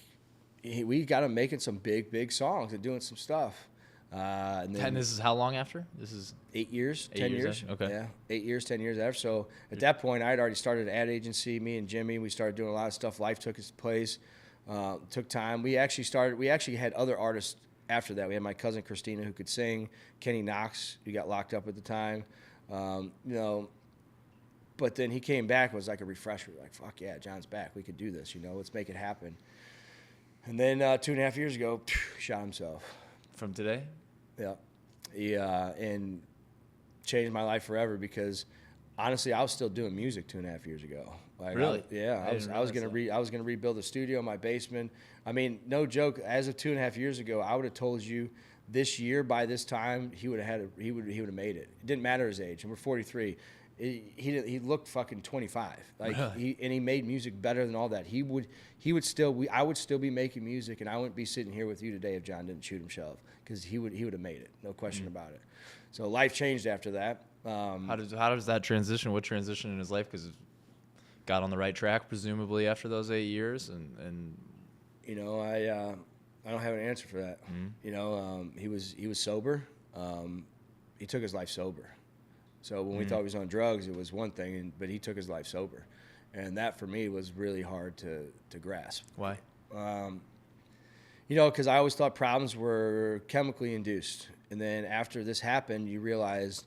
we got him making some big songs and doing some stuff. And then This is how long after? This is 8 years, 8 10 years years. after? Okay. Yeah, 8 years, 10 years after. So at that point, I had already started an ad agency. Me and Jimmy, we started doing a lot of stuff. Life took its place. Took time. We actually had other artists after that. We had my cousin Christina, who could sing. Kenny Knox, who got locked up at the time. But then he came back and was like a refresher. Like, fuck yeah, John's back. We could do this. Let's make it happen. And then 2.5 years ago, shot himself. from today. Yeah. And changed my life forever, because honestly, I was still doing music 2.5 years ago. Like, Really? I was gonna rebuild a studio in my basement. No joke. As of 2.5 years ago, I would have told you this year by this time he would have made it. It didn't matter his age, and we're 43. He looked fucking 25. Like, really? He made music better than all that. I would still be making music, and I wouldn't be sitting here with you today if John didn't shoot himself, because he would have made it, no question about it. So life changed after that. How does that transition? What transition in his life? Because got on the right track presumably after those 8 years, and I don't have an answer for that. He was sober. He took his life sober. So when we thought he was on drugs, it was one thing, but he took his life sober, and that for me was really hard to grasp. why? Because I always thought problems were chemically induced, And then after this happened, you realize,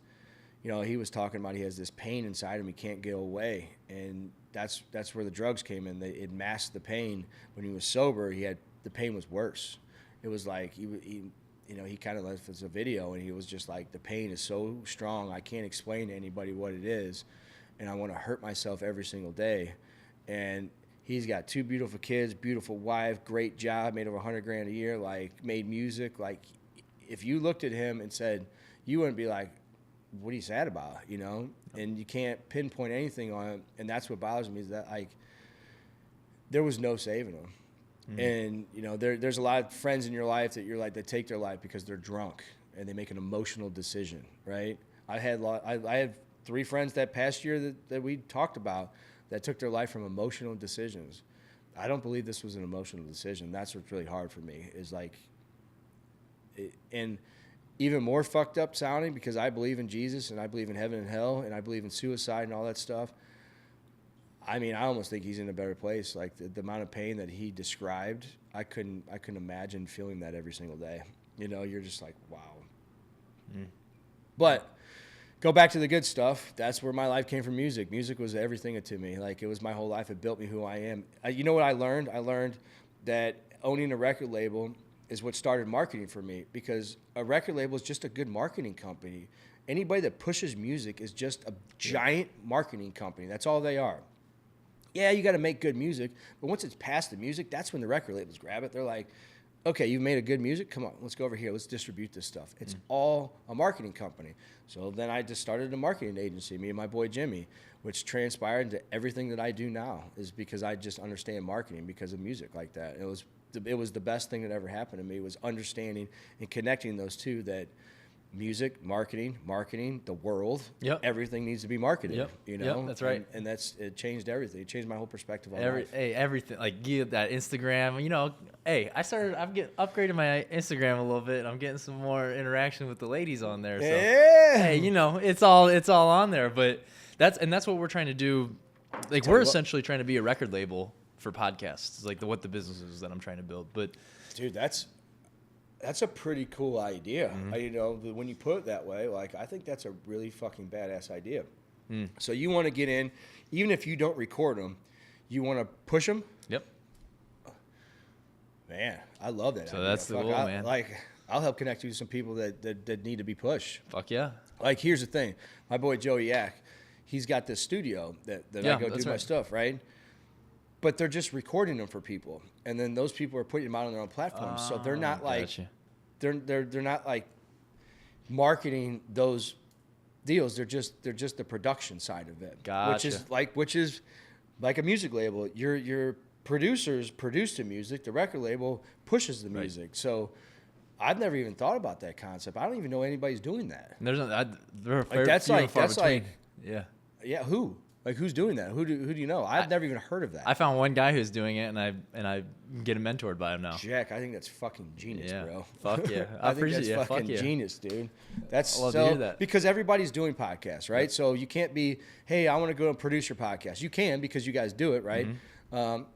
you know, he was talking about he has this pain inside him he can't get away, and that's where the drugs came in. It masked the pain. When he was sober, the pain was worse. It was like he you know, he kind of left us a video, and he was just like, the pain is so strong, I can't explain to anybody what it is, and I want to hurt myself every single day. And he's got 2 beautiful kids, beautiful wife, great job, made over $100,000 a year, like made music. Like, if you looked at him and said, you wouldn't be like, what are you sad about, you know? And you can't pinpoint anything on him, and that's what bothers me, is that, like, there was no saving him. Mm-hmm. And, you know, there's a lot of friends in your life that you're like, they take their life because they're drunk and they make an emotional decision, right? I had 3 friends that past year that we talked about that took their life from emotional decisions. I don't believe this was an emotional decision. That's what's really hard for me, is like, and even more fucked up sounding, because I believe in Jesus and I believe in heaven and hell and I believe in suicide and all that stuff. I mean, I almost think he's in a better place. Like, the amount of pain that he described, I couldn't imagine feeling that every single day. You know, you're just like, wow. Mm. But go back to the good stuff. That's where my life came from. Music. Music was everything to me. Like, it was my whole life. It built me who I am. You know what I learned? I learned that owning a record label is what started marketing for me, because a record label is just a good marketing company. Anybody that pushes music is just a giant marketing company. That's all they are. Yeah, you got to make good music, but once it's past the music, that's when the record labels grab it. They're like, okay, you've made a good music. Come on, let's go over here. Let's distribute this stuff. It's all a marketing company. So then I just started a marketing agency, me and my boy Jimmy, which transpired into everything that I do now, is because I just understand marketing because of music like that. It was the best thing that ever happened to me, was understanding and connecting those two, that music, marketing, the world, everything needs to be marketed. You know, that's right. And it changed everything. It changed my whole perspective on life. Everything, like, give that Instagram. You know, I'm getting upgrading my Instagram a little bit. I'm getting some more interaction with the ladies on there. So, hey, you know, it's all on there. But that's what we're trying to do. Like, we're essentially trying to be a record label for podcasts. It's like what the business is that I'm trying to build. But dude, that's a pretty cool idea. Mm-hmm. You know, when you put it that way, like, I think that's a really fucking badass idea. Mm. So you want to get in, even if you don't record them, you want to push them? Yep. Man, I love that so idea. That's the goal, man. Like, I'll help connect you to some people that need to be pushed. Fuck yeah. Like, here's the thing. My boy Joey Yak, he's got this studio that I go do my stuff, right? But they're just recording them for people, and then those people are putting them out on their own platforms. So they're not like, they're not like marketing those deals. They're just the production side of it. Gotcha. Which is like a music label. Your producers produce the music. The record label pushes the music. Right. So I've never even thought about that concept. I don't even know anybody's doing that. Yeah. Who? Like, who's doing that? Who do you know? I've never even heard of that. I found one guy who's doing it, and I get mentored by him now. Jack, I think that's fucking genius, bro. Fuck yeah. I think that's fucking genius, dude. That's I love to hear that. Because everybody's doing podcasts, right? So you can't be, hey, I want to go and produce your podcast. You can, because you guys do it, right? Mm-hmm.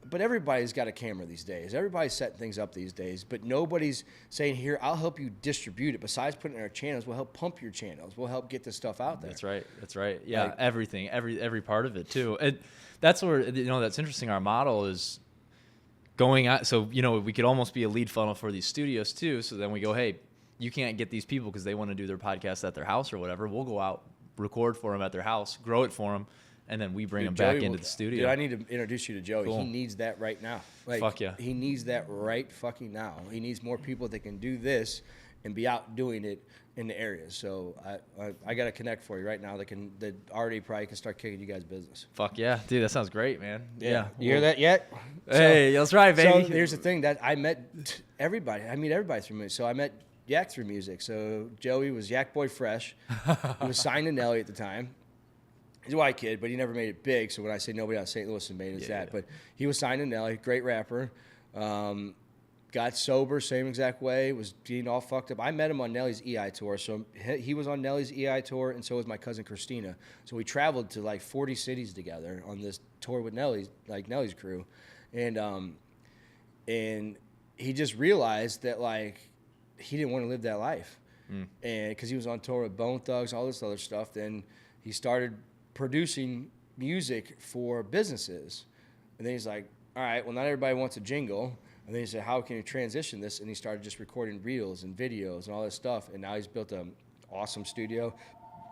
But everybody's got a camera these days. Everybody's setting things up these days. But nobody's saying, here, I'll help you distribute it. Besides putting it in our channels, we'll help pump your channels. We'll help get this stuff out there. That's right. Yeah, like, everything, every part of it too. That's where, you know, that's interesting. Our model is going out. So, you know, we could almost be a lead funnel for these studios too. So then we go, hey, you can't get these people because they want to do their podcast at their house or whatever. We'll go out, record for them at their house, grow it for them, and then we bring them back into the studio. Dude, I need to introduce you to Joey. Cool. He needs that right now. Like, fuck yeah. He needs that right fucking now. He needs more people that can do this and be out doing it in the areas. So I got to connect for you right now that already probably can start kicking you guys' business. Fuck yeah. Dude, that sounds great, man. Yeah. You hear that yet? Hey, that's right, baby. So here's the thing, that I met everybody. I meet everybody through music. So I met Yak through music. So Joey was Yak Boy Fresh. He was signed to Nelly at the time. He's a white kid, but he never made it big. So when I say nobody out of St. Louis has made it, it's that. But he was signed to Nelly, great rapper. Got sober, same exact way, was getting all fucked up. I met him on Nelly's EI tour. So he was on Nelly's EI tour, and so was my cousin Christina. So we traveled to like 40 cities together on this tour with Nelly's crew. And he just realized that, like, he didn't want to live that life. and because he was on tour with Bone Thugs, all this other stuff. Then he started producing music for businesses, and then he's like, all right, well, not everybody wants a jingle. And then he said, how can you transition this? And he started just recording reels and videos and all this stuff. And now he's built an awesome studio.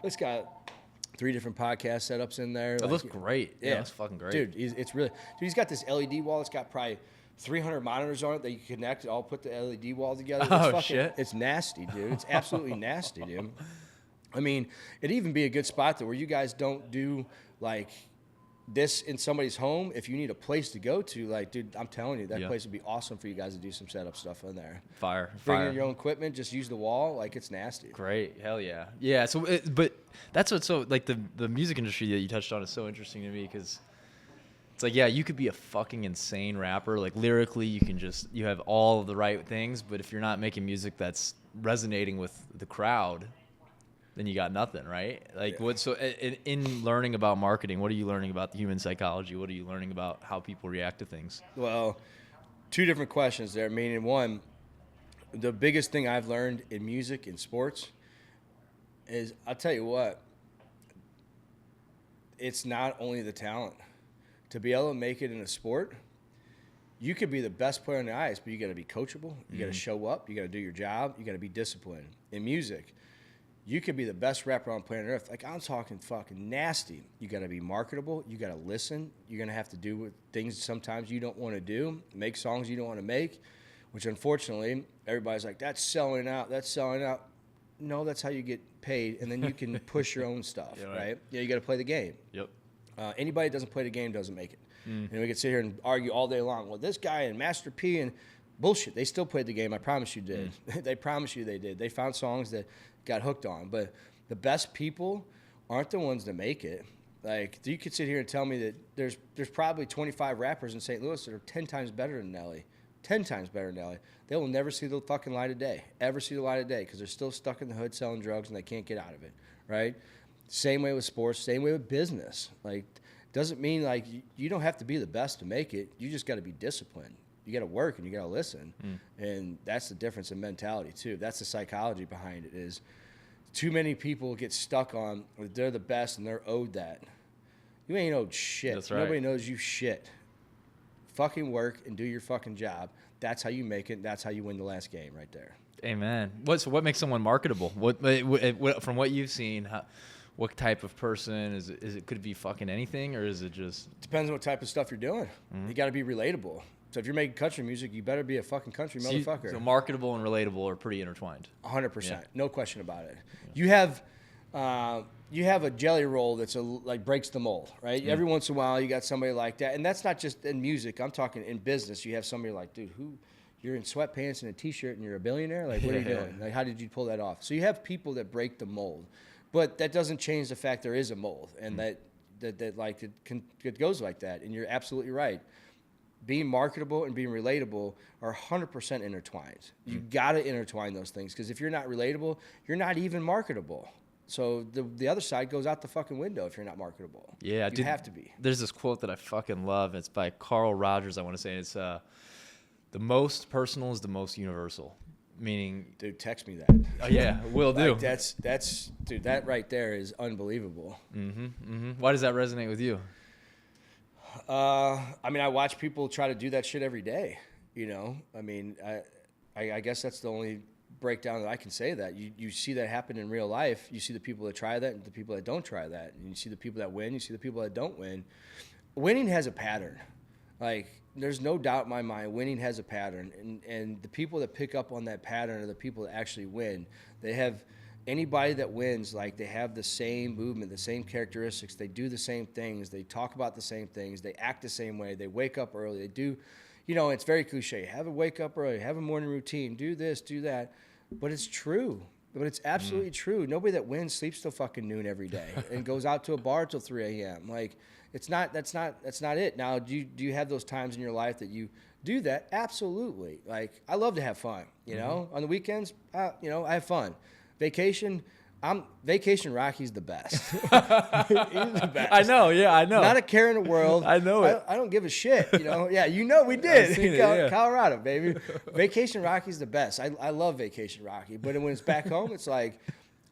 It's got 3 different podcast setups in there. It looks great. Yeah, it's fucking great. Dude, it's really... Dude, he's got this LED wall. It's got probably 300 monitors on it that you can connect. All put the LED wall together. Oh, shit. It's nasty, dude. It's absolutely nasty, dude. I mean, it'd even be a good spot there where you guys don't do, like... this in somebody's home, if you need a place to go to, like, dude, I'm telling you, that place would be awesome for you guys to do some setup stuff in there. Bring in your own equipment, just use the wall, like, it's nasty. Great, hell yeah. Yeah, so, but that's what's so, like, the music industry that you touched on is so interesting to me because it's like, yeah, you could be a fucking insane rapper. Like, lyrically, you have all of the right things, but if you're not making music that's resonating with the crowd, then you got nothing, right? Like, what? So, in learning about marketing, what are you learning about the human psychology? What are you learning about how people react to things? Well, 2 different questions there. Meaning, one, the biggest thing I've learned in music and sports is, I'll tell you what, it's not only the talent. To be able to make it in a sport, you could be the best player on the ice, but you got to be coachable. You got to show up. You got to do your job. You got to be disciplined. In music, you could be the best rapper on planet Earth. Like, I'm talking fucking nasty. You got to be marketable. You got to listen. You're going to have to do things sometimes you don't want to do, make songs you don't want to make, which unfortunately, everybody's like, that's selling out. That's selling out. No, that's how you get paid, and then you can push your own stuff, right? Yeah, you got to play the game. Yep. Anybody that doesn't play the game doesn't make it. And we could sit here and argue all day long. Well, this guy and Master P and bullshit. They still played the game. I promise you did. They promise you they did. They found songs that got hooked on. But the best people aren't the ones that make it. Like, you could sit here and tell me that there's probably 25 rappers in St. Louis that are 10 times better than Nelly. 10 times better than Nelly. They will never see the fucking light of day. Ever see the light of day, because they're still stuck in the hood selling drugs and they can't get out of it, right? Same way with sports. Same way with business. Like, doesn't mean, like, you don't have to be the best to make it. You just got to be disciplined. You got to work and you got to listen. And that's the difference in mentality, too. That's the psychology behind it, is too many people get stuck on they're the best and they're owed that. You ain't owed shit. That's right. Nobody knows you shit. Fucking work and do your fucking job. That's how you make it. That's how you win the last game right there. Amen. So what makes someone marketable? What from what you've seen, what type of person is it? Could it be fucking anything, or is it just... Depends on what type of stuff you're doing. You got to be relatable. So if you're making country music, you better be a fucking country motherfucker. So marketable and relatable are pretty intertwined. 100%. Yeah. No question about it. Yeah. You have a jelly roll that's like breaks the mold, right? Every once in a while, you got somebody like that. And that's not just in music. I'm talking in business. You have somebody like, dude, you're in sweatpants and a T-shirt and you're a billionaire? Like, what are you doing? Like, how did you pull that off? So you have people that break the mold. But that doesn't change the fact there is a mold, and that like it goes like that. And you're absolutely right. Being marketable and being relatable are 100% intertwined. You got to intertwine those things, because if you're not relatable, you're not even marketable. So the other side goes out the fucking window if you're not marketable. Yeah, you have to be. There's this quote that I fucking love. It's by Carl Rogers, I want to say. It's the most personal is the most universal. Meaning, dude, text me that. Oh yeah, will do. Like, that's dude. That right there is unbelievable. Why does that resonate with you? I mean, I watch people try to do that shit every day. You know, I mean, I guess that's the only breakdown that I can say. That you see that happen in real life. You see the people that try that and the people that don't try that, and you see the people that win. You see the people that don't win. Winning has a pattern. Like, there's no doubt in my mind, winning has a pattern. And the people that pick up on that pattern are the people that actually win. They have anybody that wins, like, they have the same movement, the same characteristics. They do the same things. They talk about the same things. They act the same way. They wake up early. They do, you know, it's very cliche. Have a wake up early. Have a morning routine. Do this, do that. But it's true. But it's absolutely true. Nobody that wins sleeps till fucking noon every day and goes out to a bar till 3 a.m. Like, that's not it. Now, do you have those times in your life that you do that? Absolutely. Like, I love to have fun, you know? On the weekends, you know, I have fun. Vacation, Vacation Rocky's the best. He's the best. I know. Yeah, I know. Not a care in the world. I know it. I don't give a shit. Yeah, we did. I've seen it, yeah. Colorado, baby. Vacation Rocky's the best. I love Vacation Rocky. But when it's back home, it's like,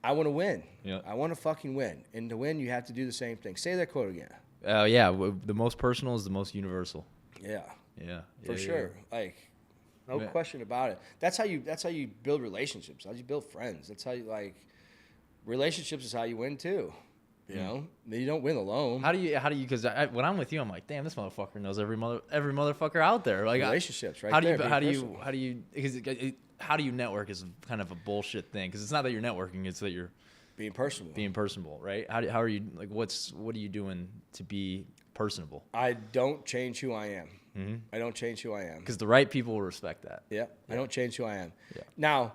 I want to win. Yeah. I want to fucking win. And to win, you have to do the same thing. Say that quote again. Yeah. The most personal is the most universal. Yeah. Yeah. For sure. Like, no question about it. That's how you build relationships. How you build friends. That's how you relationships is how you win too. You don't win alone. How do you? Because when I'm with you, I'm like, damn, this motherfucker knows every motherfucker out there. Like relationships, right? How do you? Because how do you network is kind of a bullshit thing. Because it's not that you're networking; it's that you're being personable. Right? How are you? Like, what are you doing to be personable? I don't change who I am. Mm-hmm. I don't change who I am. Because the right people will respect that. Yeah. I don't change who I am. Yeah. Now,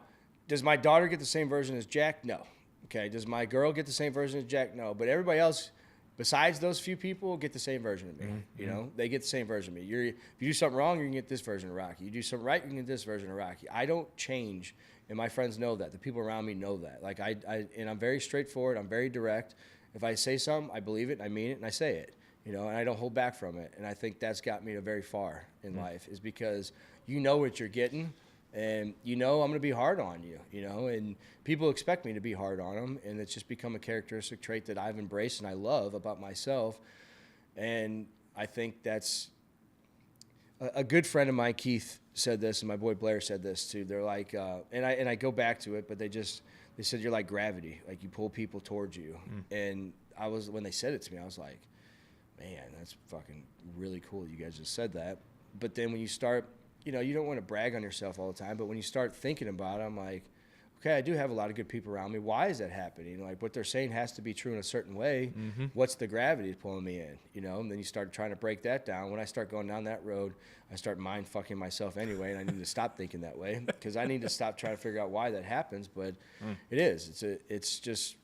does my daughter get the same version as Jack? No. Okay, does my girl get the same version as Jack? No. But everybody else, besides those few people, get the same version of me. Mm-hmm. They get the same version of me. If you do something wrong, you can get this version of Rocky. You do something right, you can get this version of Rocky. I don't change, and my friends know that. The people around me know that. Like and I'm very straightforward. I'm very direct. If I say something, I believe it, and I mean it, and I say it. And I don't hold back from it. And I think that's got me to very far in life, is because you know what you're getting. And I'm going to be hard on you, and people expect me to be hard on them, and it's just become a characteristic trait that I've embraced and I love about myself. And I think that's a good friend of mine, Keith, said this, and my boy Blair said this too. They're like, and I go back to it, but they said you're like gravity, like you pull people towards you. And when they said it to me, I was like, man, that's fucking really cool. You guys just said that. But then when you start, you don't want to brag on yourself all the time, but when you start thinking about it, I'm like, okay, I do have a lot of good people around me. Why is that happening? Like, what they're saying has to be true in a certain way. Mm-hmm. What's the gravity pulling me in? And then you start trying to break that down. When I start going down that road, I start mind fucking myself anyway, and I need to stop thinking that way, because I need to stop trying to figure out why that happens. But it is. It's just,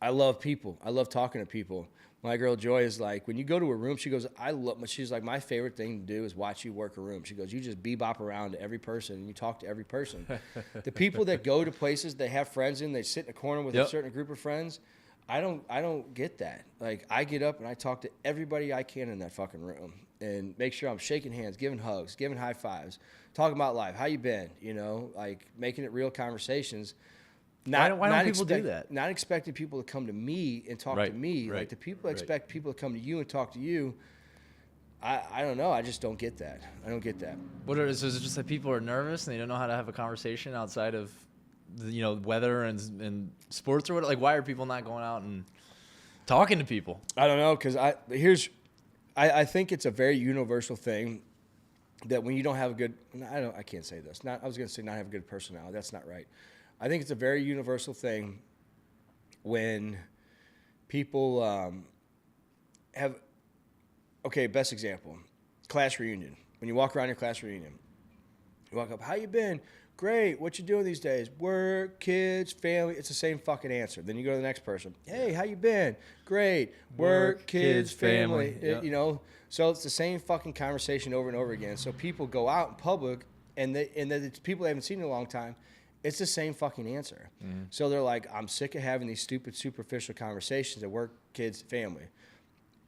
I love people. I love talking to people. My girl Joy is like, when you go to a room, she goes, she's like, my favorite thing to do is watch you work a room. She goes, you just bebop around to every person and you talk to every person. The people that go to places they have friends in, they sit in a corner with a certain group of friends. I don't get that. Like, I get up and I talk to everybody I can in that fucking room and make sure I'm shaking hands, giving hugs, giving high fives, talking about life. How you been? Like making it real conversations. Why don't people do that? Not expecting people to come to me and talk to me. Right. Like, the people expect people to come to you and talk to you. I don't know. I just don't get that. I don't get that. So is it just that people are nervous and they don't know how to have a conversation outside of, weather and sports or what? Like, why are people not going out and talking to people? I don't know, because I think it's a very universal thing that when you don't have a good, I can't say this. I was going to say not have a good personality. That's not right. I think it's a very universal thing when people best example, class reunion. When you walk around your class reunion, you walk up, how you been? Great. What you doing these days? Work, kids, family. It's the same fucking answer. Then you go to the next person. Hey, how you been? Great. Work, kids, family. Yep. So it's the same fucking conversation over and over again. So people go out in public, and it's people they haven't seen in a long time. It's the same fucking answer. Mm-hmm. So they're like, I'm sick of having these stupid, superficial conversations at work, kids, family.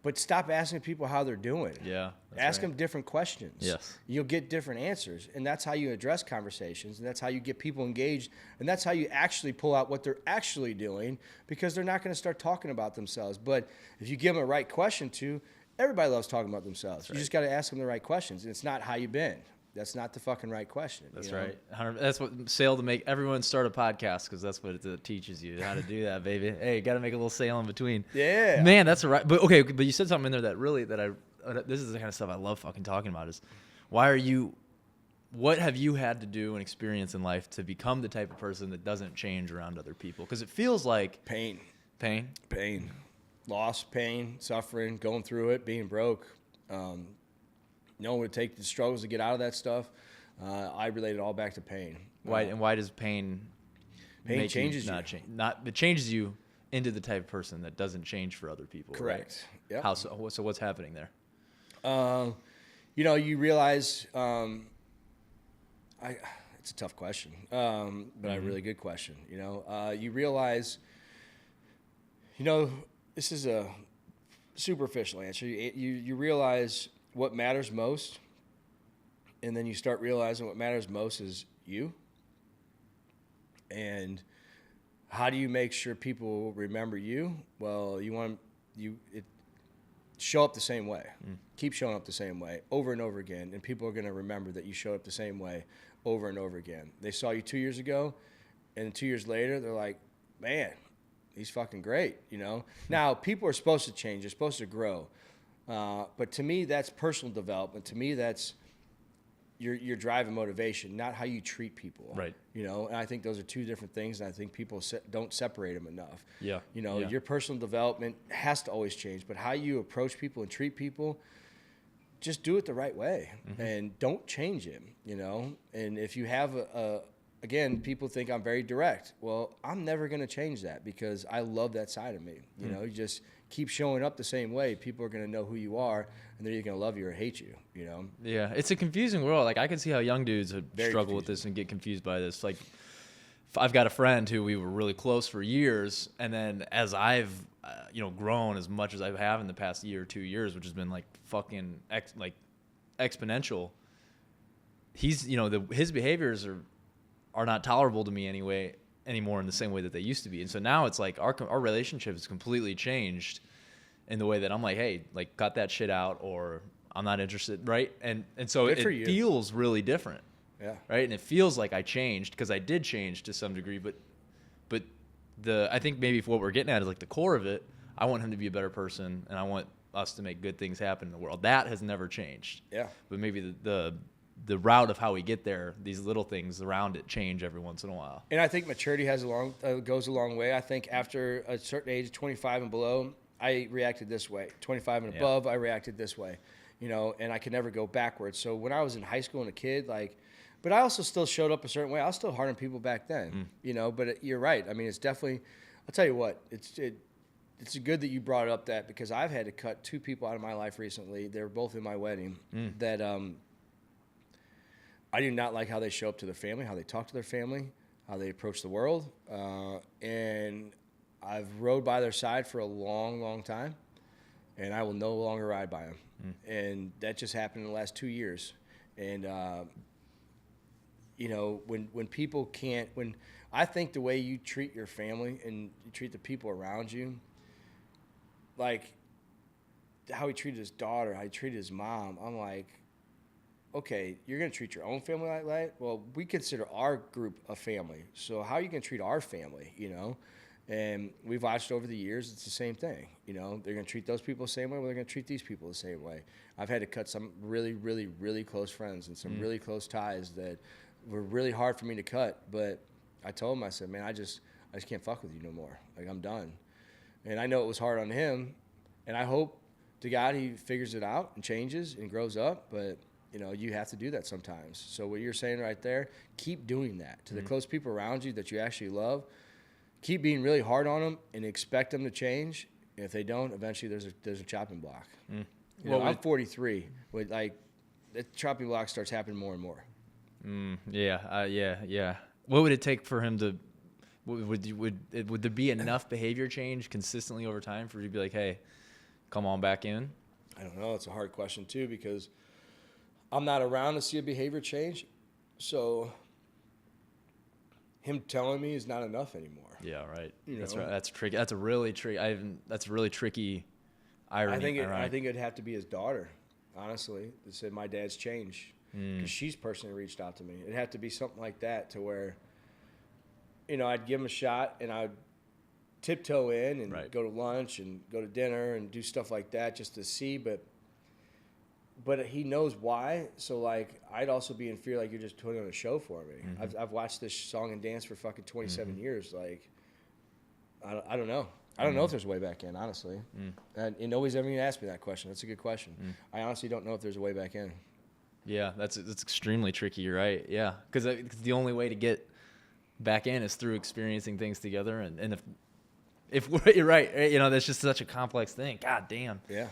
But stop asking people how they're doing. Yeah. Ask them different questions. Yes. You'll get different answers. And that's how you address conversations. And that's how you get people engaged. And that's how you actually pull out what they're actually doing, because they're not going to start talking about themselves. But if you give them a right question to, everybody loves talking about themselves. You just got to ask them the right questions. And it's not how you been. That's not the fucking right question. That's right. That's what sale to make everyone start a podcast, because that's what it teaches you, how to do that, baby. Hey, you got to make a little sale in between. Yeah. Man, that's right. But okay, but you said something in there this is the kind of stuff I love fucking talking about, is what have you had to do and experience in life to become the type of person that doesn't change around other people? Because it feels like pain, loss, pain, suffering, going through it, being broke, knowing what it takes, the struggles to get out of that stuff. I relate it all back to pain. Why does pain changes you? It changes you into the type of person that doesn't change for other people. Correct. Right? Yep. So what's happening there? You realize It's a tough question, but a really good question. You realize, this is a superficial answer. You realize what matters most, and then you start realizing what matters most is you. And how do you make sure people remember you? Well, show up the same way. Keep showing up the same way over and over again, and people are going to remember that you showed up the same way over and over again. They saw you 2 years ago, and 2 years later, they're like, man, he's fucking great, Now, people are supposed to change. They're supposed to grow. But to me, that's personal development. To me, that's your drive and motivation, not how you treat people. Right. And I think those are two different things, and I think people don't separate them enough. Yeah. Your personal development has to always change, but how you approach people and treat people, just do it the right way, and don't change it, And if you have again, people think I'm very direct. Well, I'm never going to change that because I love that side of me. You just keep showing up the same way. People are going to know who you are, and they're either going to love you or hate you, Yeah, it's a confusing world. Like, I can see how young dudes would Very struggle with this and get confused by this. Like, I've got a friend who we were really close for years, and then as I've, grown as much as I have in the past year or 2 years, which has been like fucking exponential, he's, his behaviors are not tolerable to me anymore in the same way that they used to be. And so now it's like our relationship has completely changed in the way that I'm like, hey, like, cut that shit out, or I'm not interested, right? And so it feels really different. Yeah. Right? And it feels like I changed, because I did change to some degree, but I think maybe what we're getting at is like the core of it. I want him to be a better person, and I want us to make good things happen in the world. That has never changed. Yeah. But maybe the route of how we get there, these little things around it, change every once in a while. And I think maturity goes a long way. I think after a certain age, 25 and below, I reacted this way. 25 and above, I reacted this way. And I could never go backwards. So when I was in high school and a kid, but I also still showed up a certain way. I was still hard on people back then, but you're right. I mean, it's definitely, I'll tell you what, it's good that you brought up that, because I've had to cut 2 people out of my life recently. They were both in my wedding that I do not like how they show up to their family, how they talk to their family, how they approach the world. And I've rode by their side for a long, long time, and I will no longer ride by them. And that just happened in the last 2 years. And, when people can't, I think the way you treat your family and you treat the people around you, like how he treated his daughter, how he treated his mom, I'm like, okay, you're going to treat your own family like that? Well, we consider our group a family. So how are you going to treat our family, And we've watched over the years, it's the same thing. They're going to treat those people the same way, or they're going to treat these people the same way. I've had to cut some really, really, really close friends and some really close ties that were really hard for me to cut. But I told him, I said, man, I just can't fuck with you no more. Like, I'm done. And I know it was hard on him. And I hope to God he figures it out and changes and grows up. But you have to do that sometimes. So what you're saying right there, keep doing that to the close people around you that you actually love. Keep being really hard on them and expect them to change. And if they don't, eventually there's a chopping block. I'm 43. With the chopping block starts happening more and more. Yeah. What would it take for him to? Would there be enough behavior change consistently over time for you to be like, hey, come on back in? I don't know. It's a hard question too, because I'm not around to see a behavior change. So him telling me is not enough anymore. Yeah, right. That's right. That's tricky. That's a really tricky. That's a really tricky irony. I think it'd have to be his daughter, honestly, that said my dad's changed, because she's personally reached out to me. It'd have to be something like that, to where, I'd give him a shot and I'd tiptoe in and go to lunch and go to dinner and do stuff like that just to see, but he knows why. So I'd also be in fear, like, you're just putting on a show for me. I've watched this song and dance for fucking 27 years. Like, I don't know. I don't know if there's a way back in, honestly. And nobody's ever even asked me that question. That's a good question. I honestly don't know if there's a way back in. Yeah, that's extremely tricky. You're right. Yeah, because the only way to get back in is through experiencing things together. And if you're right, that's just such a complex thing. God damn. Yeah.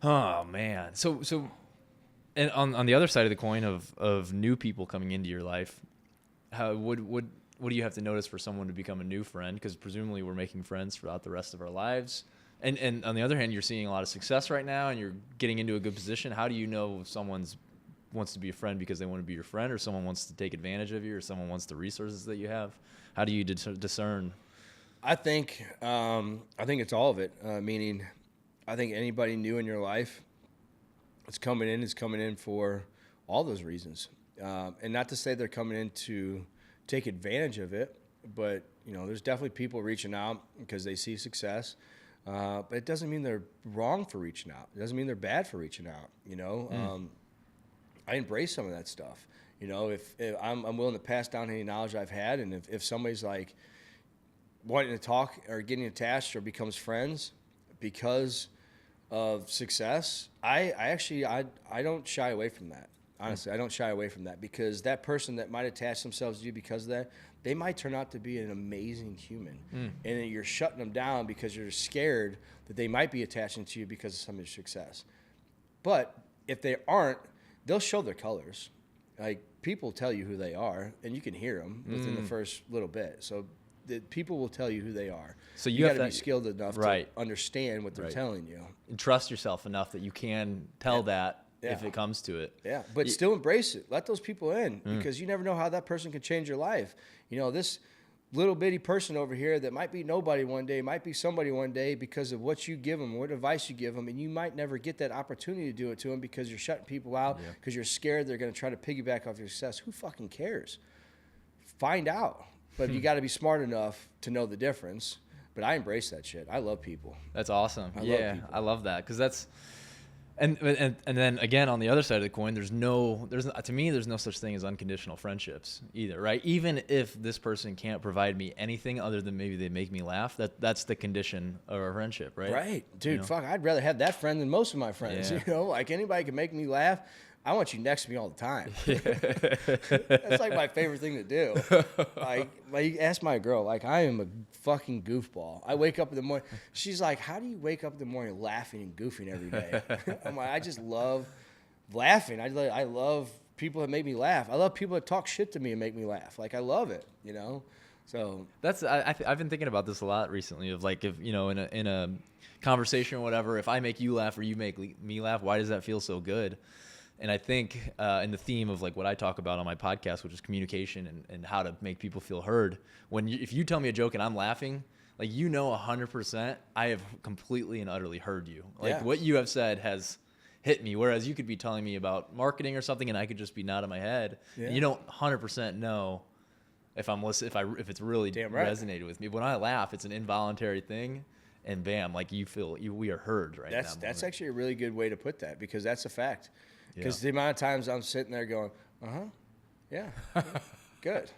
Oh man. So, and on the other side of the coin of new people coming into your life, how what do you have to notice for someone to become a new friend? Because presumably we're making friends throughout the rest of our lives. And on the other hand, you're seeing a lot of success right now and you're getting into a good position. How do you know if someone's wants to be a friend because they want to be your friend, or someone wants to take advantage of you, or someone wants the resources that you have? How do you discern? I think it's all of it. Meaning, I think anybody new in your life is coming in for all those reasons. And not to say they're coming in to take advantage of it, but there's definitely people reaching out because they see success. But it doesn't mean they're wrong for reaching out. It doesn't mean they're bad for reaching out. I embrace some of that stuff. If I'm willing to pass down any knowledge I've had, and if somebody's like wanting to talk or getting attached or becomes friends because of success, I don't shy away from that. Honestly, I don't shy away from that, because that person that might attach themselves to you because of that, they might turn out to be an amazing human. And you're shutting them down because you're scared that they might be attaching to you because of some of your success. But if they aren't, they'll show their colors. Like, people tell you who they are, and you can hear them within the first little bit. So the people will tell you who they are. So you got to be skilled enough to understand what they're telling you. And trust yourself enough that you can tell that if it comes to it. Yeah, but still embrace it. Let those people in, because you never know how that person can change your life. This little bitty person over here that might be nobody one day, might be somebody one day because of what you give them, what advice you give them, and you might never get that opportunity to do it to them because you're shutting people out, because you're scared they're going to try to piggyback off your success. Who fucking cares? Find out. But you got to be smart enough to know the difference. But I embrace that shit. I love people. That's awesome. I love people. I love that, because that's... And then again, on the other side of the coin, there's no such thing as unconditional friendships either, right? Even if this person can't provide me anything other than maybe they make me laugh, that's the condition of our friendship, right? Right, dude. Fuck, I'd rather have that friend than most of my friends. Like, anybody can make me laugh. I want you next to me all the time. That's like my favorite thing to do. Like ask my girl, like, I am a fucking goofball. I wake up in the morning. She's like, how do you wake up in the morning laughing and goofing every day? I'm like, I just love laughing. I love people that make me laugh. I love people that talk shit to me and make me laugh. Like, I love it, So that's I've been thinking about this a lot recently. Of like, if in a conversation or whatever, if I make you laugh or you make me laugh, why does that feel so good? And I think in the theme of like what I talk about on my podcast, which is communication and how to make people feel heard, if you tell me a joke and I'm laughing, like, 100% I have completely and utterly heard you. Like, what you have said has hit me, whereas you could be telling me about marketing or something and I could just be nodding my head. Yeah. And you don't 100% know if if it's really resonated with me. When I laugh, it's an involuntary thing. And bam, like, we are heard right now. That's actually a really good way to put that, because that's a fact. Because the amount of times I'm sitting there going, good.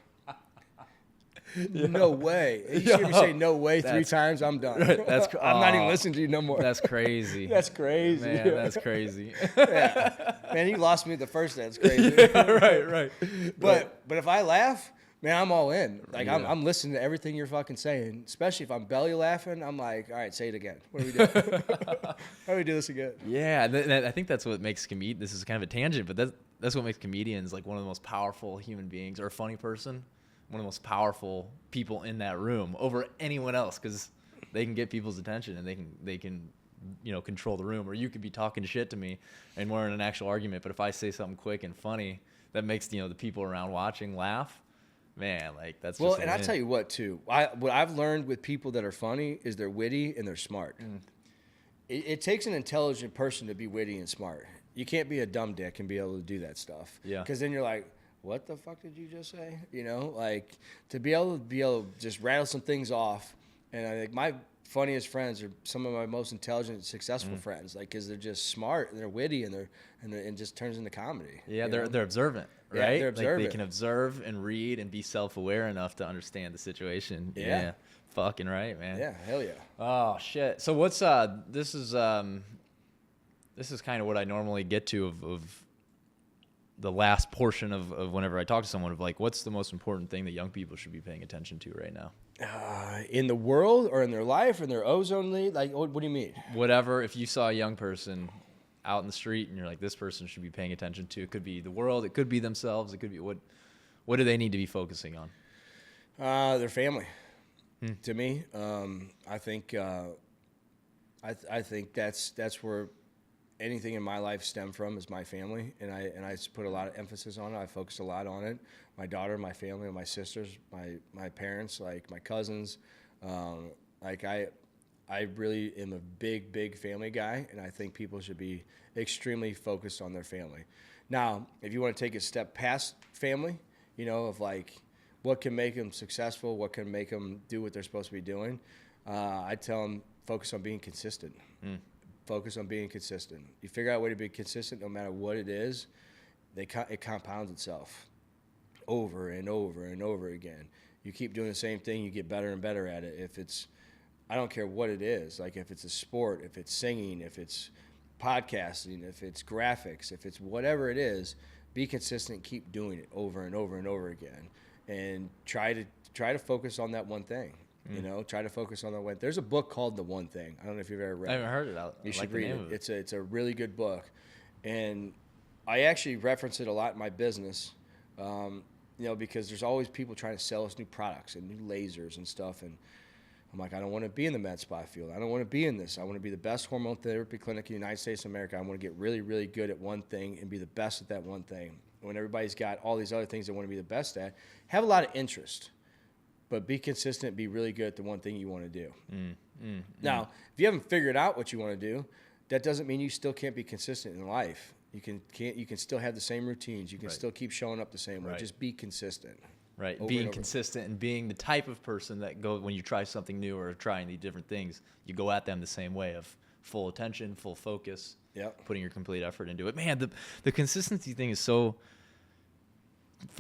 No way. You hear me say no way 3 times, I'm done. I'm not even listening to you no more. That's crazy. That's crazy. Man, that's crazy. Man, you lost me the first day. That's crazy. Right. But if I laugh, man, I'm all in. Like, I'm listening to everything you're fucking saying, especially if I'm belly laughing. I'm like, all right, say it again. What do we do? How do we do this again? Yeah, I think that's what makes this is kind of a tangent, but that's what makes comedians like one of the most powerful human beings, or a funny person, one of the most powerful people in that room over anyone else, because they can get people's attention and they can control the room. Or you could be talking shit to me and we're in an actual argument, but if I say something quick and funny that makes the people around watching laugh, man, like, that's just and I tell you what too, what I've learned with people that are funny is they're witty and they're smart. It takes an intelligent person to be witty and smart. You can't be a dumb dick and be able to do that stuff. Yeah. Because then you're like, what the fuck did you just say? Like, to be able to just rattle some things off. And I think my funniest friends are some of my most intelligent, successful friends. Like, because they're just smart and they're witty and it just turns into comedy. Yeah, they're observant, right? Yeah, they're observant. Like, they can observe and read and be self-aware enough to understand the situation. Yeah. Fucking right, man. Yeah, hell yeah. Oh shit. So what's this is kind of what I normally get to of the last portion of whenever I talk to someone, of like, what's the most important thing that young people should be paying attention to right now? In the world, or in their life, or in their ozone lead? Like, what do you mean? Whatever. If you saw a young person out in the street and you're like, this person should be paying attention to, it could be the world, it could be themselves, it could be What do they need to be focusing on? Their family. To me, I think I think that's where anything in my life stemmed from is my family, and I put a lot of emphasis on it. I focus a lot on it. My daughter, my family, my sisters, my parents, like my cousins. Like I really am a big family guy, and I think people should be extremely focused on their family. Now, if you want to take a step past family, you know, of like what can make them successful, what can make them do what they're supposed to be doing, I tell them focus on being consistent. Focus on being consistent. You figure out a way to be consistent no matter what it is, it compounds itself over and over and over again. You keep doing the same thing, you get better and better at it. If it's, I don't care what it is, like if it's a sport, if it's singing, if it's podcasting, if it's graphics, if it's whatever it is, be consistent, keep doing it over and over and over again, and try to focus on that one thing. You know, try to focus on the one. There's a book called The One Thing. I don't know if you've ever read it. I haven't heard it. You should read it. It's a really good book, and I actually reference it a lot in my business. You know, because there's always people trying to sell us new products and new lasers and stuff, and I'm like, I don't want to be in the med spa field. I don't want to be in this. I want to be the best hormone therapy clinic in the United States of America. I want to get really good at one thing and be the best at that one thing. When everybody's got all these other things they want to be the best at, have a lot of interest, but be consistent, be really good at the one thing you want to do. Now, if you haven't figured out what you want to do, that doesn't mean you still can't be consistent in life. You can still have the same routines. You can still keep showing up the same way. Just be consistent. Right, being consistent and being the type of person that when you try something new or trying these different things, you go at them the same way of full attention, full focus, putting your complete effort into it. Man, the consistency thing is so,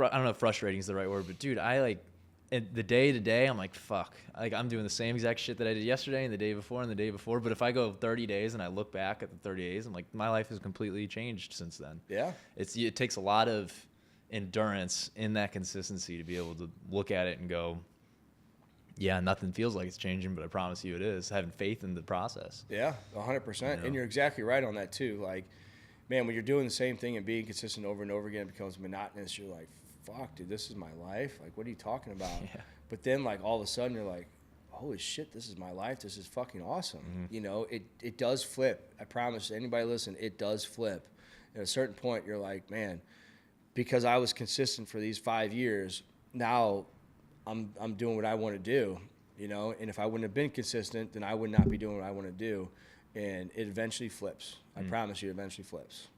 I don't know if frustrating is the right word, but dude, I like, the day to day, I'm like, fuck. Like, I'm doing the same exact shit that I did yesterday and the day before and the day before. But if I go 30 days and I look back at the 30 days, I'm like, my life has completely changed since then. Yeah. It takes a lot of endurance in that consistency to be able to look at it and go, yeah, nothing feels like it's changing, but I promise you it is. Having faith in the process. Yeah, 100%. You know? And you're exactly right on that too. Like, man, when you're doing the same thing and being consistent over and over again, it becomes monotonous. You're like, fuck, dude, this is my life. Like, what are you talking about? But then, like, all of a sudden, you're like, holy shit, this is my life. This is fucking awesome. You know, it does flip. I promise anybody listen, it does flip. At a certain point, you're like, man, because I was consistent for these 5 years, now I'm doing what I want to do, you know? And if I wouldn't have been consistent, then I would not be doing what I want to do. And it eventually flips. I promise you, it eventually flips.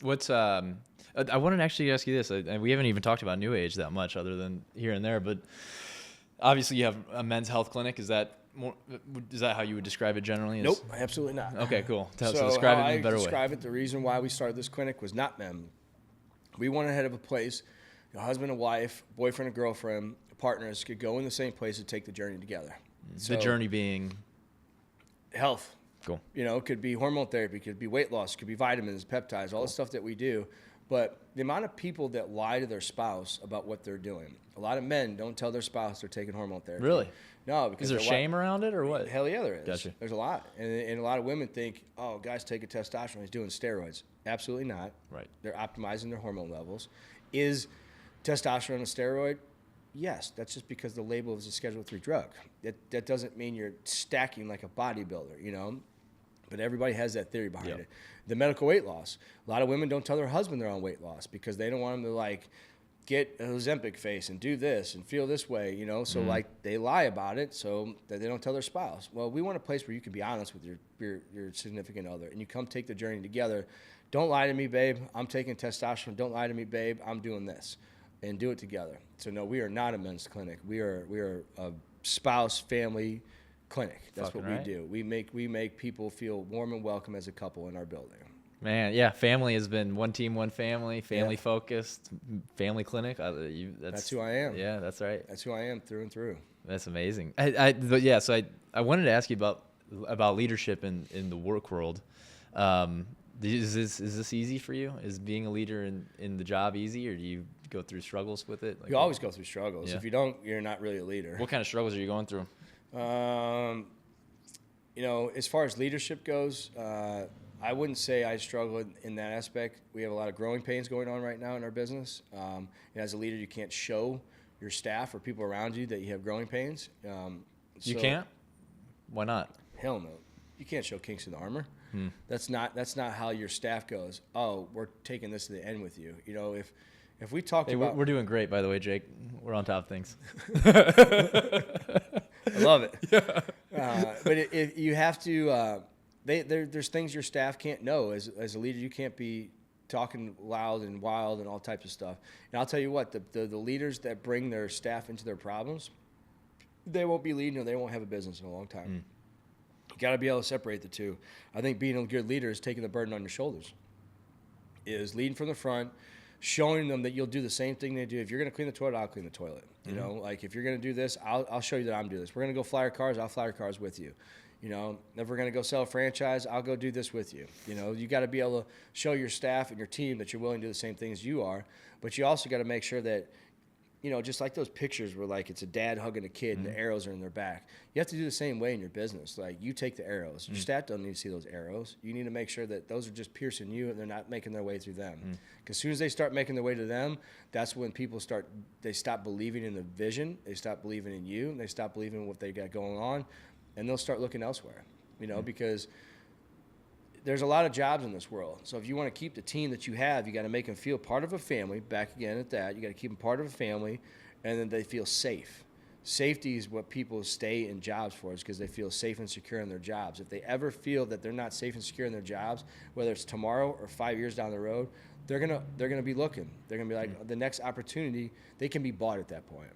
What's I wanted to actually ask you this. We haven't even talked about Neuage that much, other than here and there. But obviously, you have a men's health clinic. Is that how you would describe it generally? Nope, absolutely not. Okay, cool. So describe it in a better way. Describe it. The reason why we started this clinic was not men. We wanted to have a place, a husband and wife, boyfriend and girlfriend, partners could go in the same place and take the journey together. The journey being health. Cool. You know, it could be hormone therapy, it could be weight loss, it could be vitamins, peptides, all the stuff that we do. But the amount of people that lie to their spouse about what they're doing. A lot of men don't tell their spouse they're taking hormone therapy. Really? No, because is there shame around it or what? Hell yeah, there is. Gotcha. There's a lot. And a lot of women think, oh, guy's taking testosterone, he's doing steroids. Absolutely not. Right. They're optimizing their hormone levels. Is testosterone a steroid? Yes, that's just because the label is a Schedule III drug. That doesn't mean you're stacking like a bodybuilder, you know? But everybody has that theory behind it. The medical weight loss. A lot of women don't tell their husband they're on weight loss because they don't want them to, like, get an Ozempic face and do this and feel this way, you know? So, like, they lie about it so that they don't tell their spouse. Well, we want a place where you can be honest with your significant other and you come take the journey together. Don't lie to me, babe. I'm taking testosterone. Don't lie to me, babe. I'm doing this. And do it together. So, no, we are not a men's clinic. We are a spouse, family clinic. That's what we do. We make people feel warm and welcome as a couple in our building. Man, yeah, family has been one team, one family, family focused, family clinic. That's who I am. Yeah, that's right. That's who I am through and through. That's amazing. So I wanted to ask you about leadership in the work world. Is this easy for you? Is being a leader in the job easy, or do you go through struggles with it? You always go through struggles. If you don't, you're not really a leader. What kind of struggles are you going through? You know, as far as leadership goes, I wouldn't say I struggle in that aspect. We have a lot of growing pains going on right now in our business. And as a leader, you can't show your staff or people around you that you have growing pains. You can't? Why not? Hell no. You can't show kinks in the armor. That's not how your staff goes. Oh, we're taking this to the end with you. You know, if we talk about, we're doing great, by the way, Jake. We're on top of things. I love it. Yeah. But if you have to, there's things your staff can't know. As a leader, you can't be talking loud and wild and all types of stuff. And I'll tell you what, the leaders that bring their staff into their problems, they won't be leading or they won't have a business in a long time. You got to be able to separate the two. I think being a good leader is taking the burden on your shoulders, is leading from the front, showing them that you'll do the same thing they do. If you're going to clean the toilet, I'll clean the toilet. You know, like if you're going to do this, I'll show you that I'm doing this. We're going to go fly our cars, I'll fly our cars with you. You know, if we're going to go sell a franchise, I'll go do this with you. You know, you got to be able to show your staff and your team that you're willing to do the same things you are. But you also got to make sure that, you know, just like those pictures where like it's a dad hugging a kid and the arrows are in their back. You have to do the same way in your business. Like you take the arrows. Your staff doesn't need to see those arrows. You need to make sure that those are just piercing you and they're not making their way through them. Because as soon as they start making their way to them, that's when people they stop believing in the vision. They stop believing in you. And they stop believing in what they got going on. And they'll start looking elsewhere, you know, because there's a lot of jobs in this world. So if you want to keep the team that you have, you got to make them feel part of a family. Back again at that, you got to keep them part of a family, and then they feel safe. Safety is what people stay in jobs for, is because they feel safe and secure in their jobs. If they ever feel that they're not safe and secure in their jobs, whether it's tomorrow or 5 years down the road, they're gonna be looking. They're gonna be like, the next opportunity, they can be bought at that point.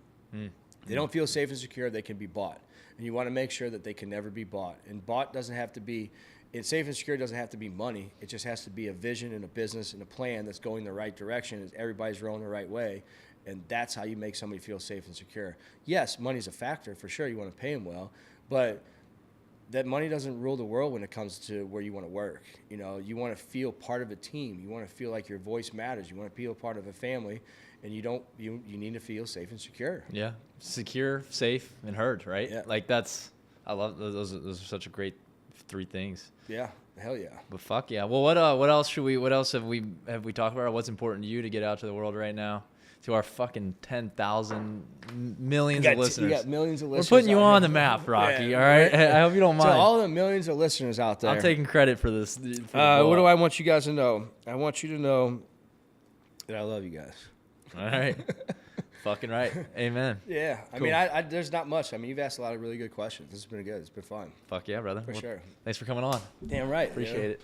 They don't feel safe and secure, they can be bought. And you want to make sure that they can never be bought. And bought doesn't have to be, safe and secure doesn't have to be money. It just has to be a vision and a business and a plan that's going the right direction, as everybody's rowing the right way. And that's how you make somebody feel safe and secure. Yes, money's a factor for sure. You want to pay them well, but that money doesn't rule the world when it comes to where you want to work. You know, you want to feel part of a team. You want to feel like your voice matters. You want to feel part of a family, and you need to feel safe and secure. Yeah, secure, safe, and heard. Right. Yeah. Like I love those. Those are such a great 3 things. Yeah. Hell yeah. But fuck yeah. Well, what else have we talked about? What's important to you to get out to the world right now? To our fucking 10,000 millions of listeners. You got millions of listeners. We're putting you on the map, Rocky. Yeah, all right. I hope you don't mind. To all the millions of listeners out there. I'm taking credit for this. What do I want you guys to know? I want you to know that I love you guys. All right. Fucking right. Amen. Yeah. Cool. I mean, there's not much. I mean, you've asked a lot of really good questions. This has been good. It's been fun. Fuck yeah, brother. For sure. Thanks for coming on. Damn right. Appreciate it.